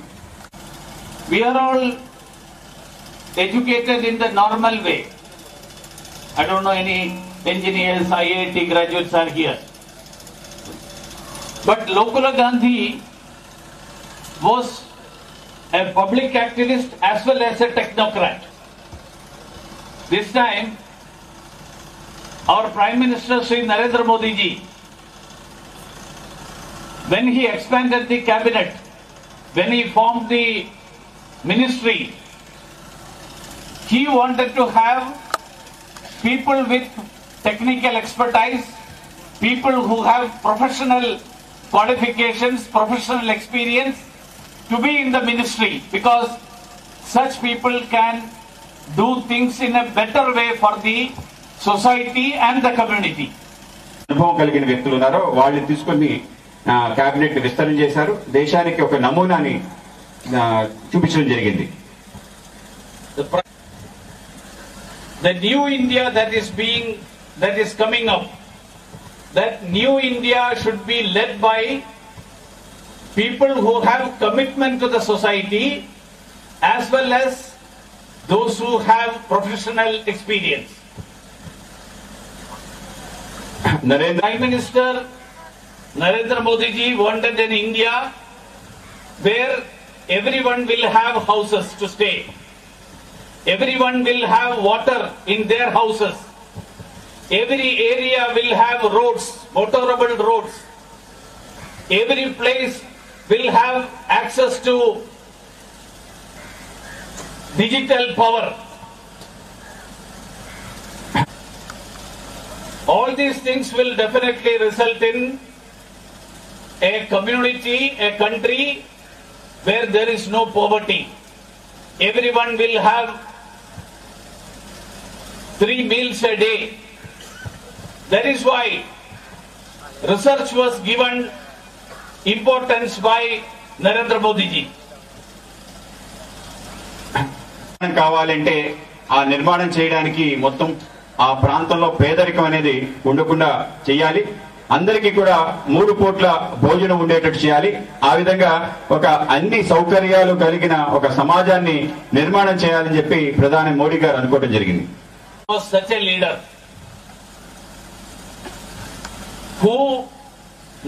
We are all educated in the normal way. I don't know any engineers, IIT graduates are here. But Lokula Gandhi was a public activist as well as a technocrat. This time, our Prime Minister Sri Narendra Modi ji, when he expanded the cabinet, when he formed the ministry, he wanted to have people with technical expertise, people who have professional qualifications, professional experience to be in the ministry, because such people can do things in a better way for the society and the community. అనుభవం కలిగిన వ్యక్తులు ఉన్నారో వాళ్ళు తీసుకొని cabinet విస్తరణ చేశారు. దేశానికి ఒక నమూనాని చూపించడం జరిగింది. The new India that is coming up, that new India should be led by people who have commitment to the society as well as those who have professional experience. Prime Minister Narendra Modi ji wanted an India where everyone will have houses to stay. Everyone will have water in their houses. Every area will have roads, motorable roads. Every place will have access to digital power. All these things will definitely result in a community, a country where there is no poverty. Everyone will have 3 meals a day. That is why research was given importance by Narendra Modi ji. కావాలంటే ఆ నిర్మాణం చేయడానికి మొత్తం ఆ ప్రాంతంలో పేదరికం అనేది ఉండకుండా చేయాలి. అందరికీ కూడా 3 పూట్ల భోజనం ఉండేటట్టు చేయాలి. ఆ విధంగా ఒక అన్ని సౌకర్యాలు కలిగిన ఒక సమాజాన్ని నిర్మాణం చేయాలని చెప్పి ప్రధాని మోడీ గారు అనుకోవడం జరిగింది. Was such a leader who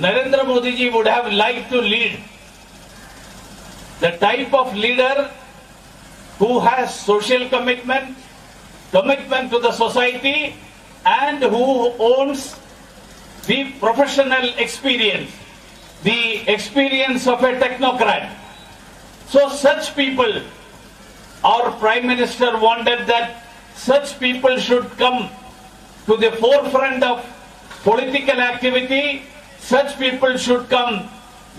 Narendra Modi ji would have liked to lead. The type of leader who has social commitment, commitment to the society, and who owns the professional experience, the experience of a technocrat. So such people, our Prime Minister wanted that such people should come to the forefront of political activity. Such people should come.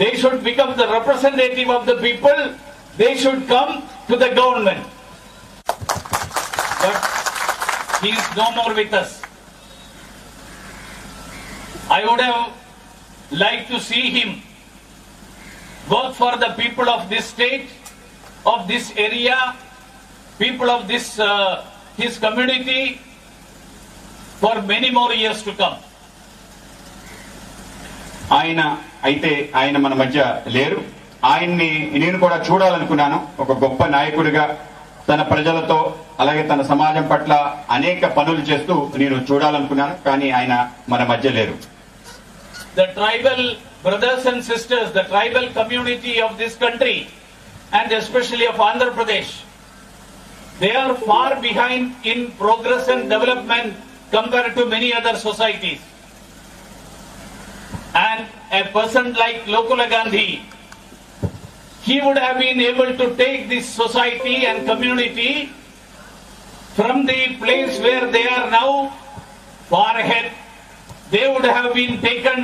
They should become the representative of the people. They should come to the government. But he is no more with us. I would have liked to see him work for the people of this state, of this area, people of this his community for many more years to come. ఆయన మన మధ్య లేరు. ఆయన్ని నేను కూడా చూడాలనుకున్నాను. ఒక గొప్ప నాయకుడిగా తన ప్రజలతో అలాగే తన సమాజం పట్ల అనేక పనులు చేస్తూ నేను చూడాలనుకున్నాను. కానీ ఆయన మన మధ్య లేరు. The tribal brothers and sisters, the tribal community of this country and especially of Andhra Pradesh, they are far behind in progress and development compared to many other societies. And a person like Lokula Gandhi, he would have been able to take this society and community from the place where they are now far ahead. They would have been taken,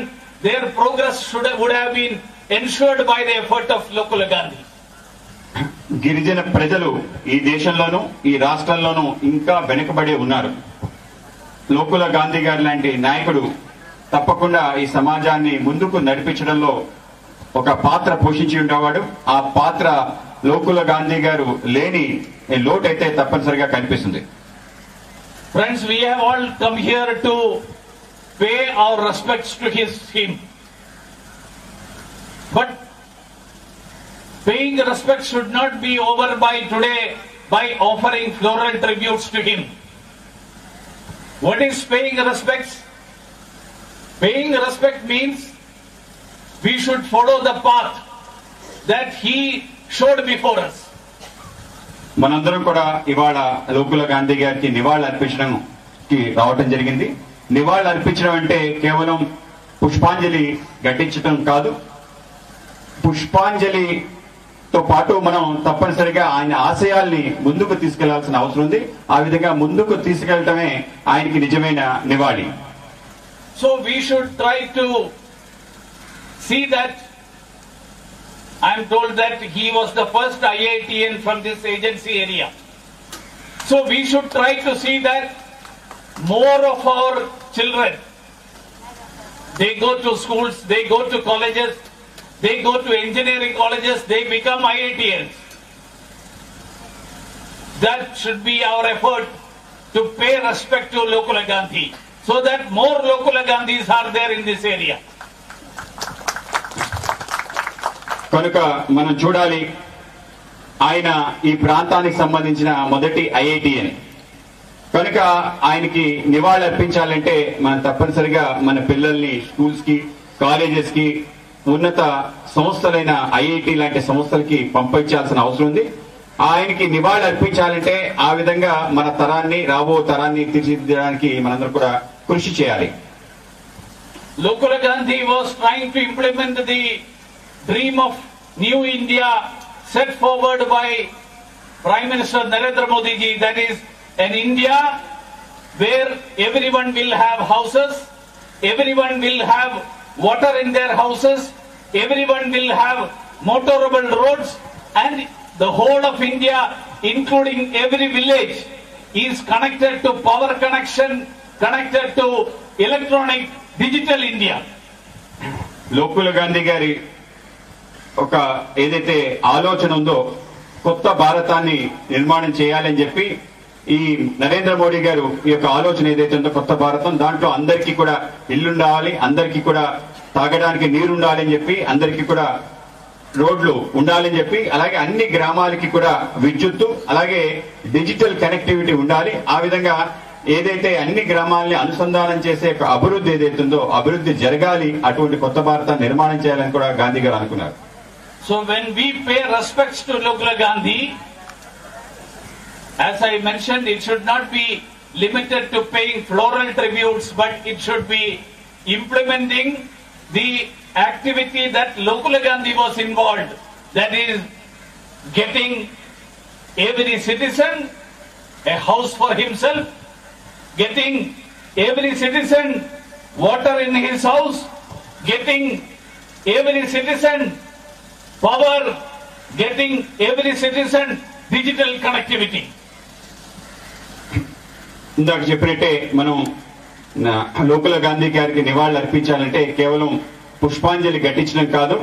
their progress would have been ensured by the effort of Lokula Gandhi. గిరిజన ప్రజలు ఈ దేశంలోనూ ఈ రాష్ట్రంలోనూ ఇంకా వెనుకబడి ఉన్నారు. లోకుల గాంధీ గారి లాంటి నాయకుడు తప్పకుండా ఈ సమాజాన్ని ముందుకు నడిపించడంలో ఒక పాత్ర పోషించి ఉండేవాడు. ఆ పాత్ర లోకుల గాంధీ గారు లేని లోటైతే తప్పనిసరిగా కనిపిస్తుంది. Friends, we have all come here to pay our respects to him. But paying respects should not be over by today by offering floral tributes to him. What is paying respects? Paying respect means we should follow the path that he showed before us. మనందరం కూడా ఇవాళ లోకుల గాంధీ గారికి నివాళులు అర్పించడానికి రావటం జరిగింది. నివాళులు అర్పించడం అంటే కేవలం పుష్పాంజలి ఘటించడం కాదు. పుష్పాంజలితో పాటు మనం తప్పనిసరిగా ఆయన ఆశయాల్ని ముందుకు తీసుకెళ్లాల్సిన అవసరం ఉంది. ఆ విధంగా ముందుకు తీసుకెళ్లటమే ఆయనకి నిజమైన నివాళి. So we should try to see that. I am told that he was the first IITian from this agency area. So we should try to see that more of our children, they go to schools, they go to colleges, they go to engineering colleges, they become IITians. That should be our effort to pay respect to Lokula Gandhi, so that more Lokula Gandhis are there in this area. కనుక మనం చూడాలి, ఆయన ఈ ప్రాంతానికి సంబంధించిన మొదటి ఐఐటిఎన్. కనుక ఆయనకి నివాళులు అర్పించాలంటే మనం తప్పనిసరిగా మన పిల్లల్ని స్కూల్స్ కి, కాలేజెస్ కి, ఉన్నత సంస్థలైన ఐఐటి లాంటి సంస్థలకి పంపించాల్సిన అవసరం ఉంది. ఆయనకి నివాళులు అర్పించాలంటే ఆ విధంగా మన తరాన్ని, రాబో తరాన్ని తీర్చిదిద్దడానికి మనందరం కూడా కృషి చేయాలి. Lokula Gandhi was trying to implement the dream of New India set forward by Prime Minister Narendra Modi ji, that is an India where everyone will have houses, everyone will have water in their houses, everyone will have motorable roads, and the whole of India, including every village, is connected to power connection, connected to electronic digital India. లోకుల గాంధీ గారి ఒక ఏదైతే ఆలోచన ఉందో, కొత్త భారతాన్ని నిర్మాణం చేయాలని చెప్పి ఈ నరేంద్ర మోడీ గారు ఈ యొక్క ఆలోచన ఏదైతే ఉందో కొత్త భారతం, దాంట్లో అందరికీ కూడా ఇల్లుండాలి, అందరికీ కూడా తాగడానికి నీరు ఉండాలని చెప్పి, అందరికీ కూడా రోడ్లు ఉండాలని చెప్పి, అలాగే అన్ని గ్రామాలకి కూడా విద్యుత్తు, అలాగే డిజిటల్ కనెక్టివిటీ ఉండాలి. ఆ విధంగా ఏదైతే అన్ని గ్రామాలని అనుసంధానం చేసే అభివృద్ధి ఏదైతే ఉందో అభివృద్ధి జరగాలి, అటువంటి కొత్త భారతాన్ని నిర్మాణం చేయాలని కూడా గాంధీ గారు అనుకున్నారు. So when we pay respects to Lokula Gandhi, as I mentioned, it should not be limited to paying floral tributes, but it should be implementing the activity that Lokula Gandhi was involved, that is getting every citizen a house for himself, getting every citizen water in his house, getting every citizen power, getting every citizen digital connectivity. ఇందాక చెప్పినట్టే మనం లోకుల గాంధీ గారికి నివాళులు అర్పించాలంటే కేవలం పుష్పాంజలి ఘటించడం కాదు,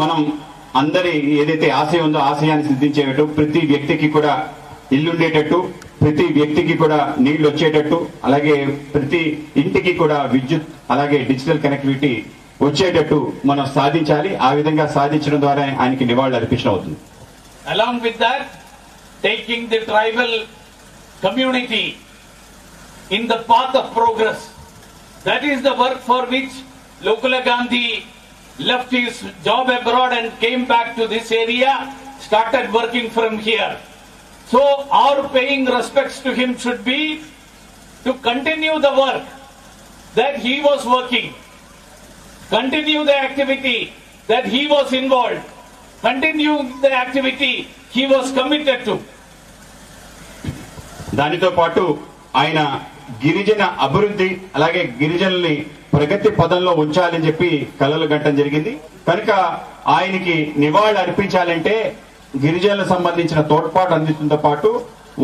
మనం అందరి ఏదైతే ఆశయం ఉందో ఆశయాన్ని సిద్ధించేటట్టు, ప్రతి వ్యక్తికి కూడా ఇల్లుండేటట్టు, ప్రతి వ్యక్తికి కూడా నీళ్లు వచ్చేటట్టు, అలాగే ప్రతి ఇంటికి కూడా విద్యుత్, అలాగే డిజిటల్ కనెక్టివిటీ వచ్చేటట్టు మనం సాధించాలి. ఆ విధంగా సాధించడం ద్వారా ఆయనకి నివాళులు అర్పించడం అవుతుంది. Along with that, taking the tribal community in the path of progress, that is the work for which Lokula Gandhi left his job abroad and came back to this area, started working from here. So our paying respects to him should be to continue the work that he was working, continue the activity that he was involved, continue the activity he was committed to. దానితో పాటు ఆయన గిరిజన అభివృద్ధి, అలాగే గిరిజనుల్ని ప్రగతి పదంలో ఉంచాలని చెప్పి కలలు గంటం జరిగింది. కనుక ఆయనకి నివాళులు అర్పించాలంటే గిరిజనులకు సంబంధించిన తోడ్పాటు అందించడంతో పాటు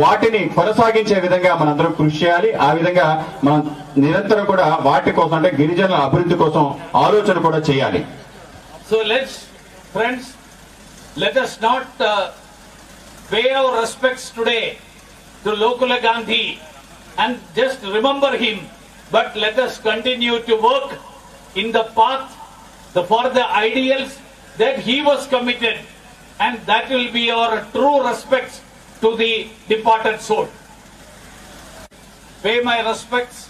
వాటిని కొనసాగించే విధంగా మనందరం కృషి చేయాలి. ఆ విధంగా మనం నిరంతరం కూడా వాటి కోసం, అంటే గిరిజనుల అభివృద్ధి కోసం ఆలోచన కూడా చేయాలి. So friends, let us not pay our respects today to Lokula Gandhi and just remember him, but let us continue to work in the path for the ideals that he was committed, and that will be our true respects to the departed soul. pay my respects,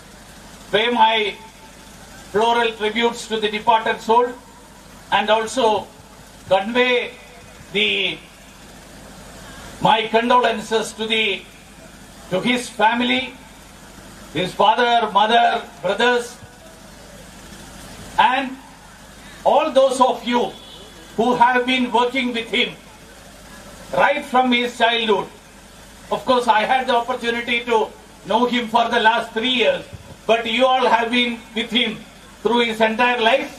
pay my floral tributes to the departed soul, and also convey my condolences to his family, his father, mother, brothers, and all those of you who have been working with him right from his childhood. Of course, I had the opportunity to know him for the last 3 years, but you all have been with him through his entire life.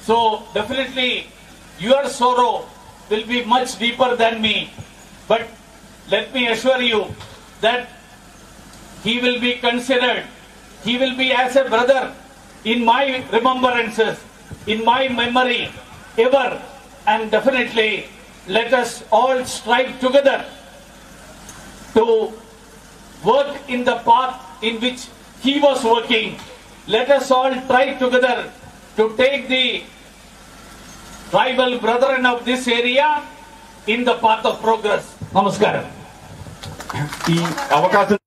So definitely your sorrow will be much deeper than me. But let me assure you that he will be considered, he will be as a brother in my remembrances, in my memory ever. And definitely let us all strive together to work in the path in which he was working. Let us all try together to take the tribal brethren of this area in the path of progress. Namaskaram. ఈ అవకాశం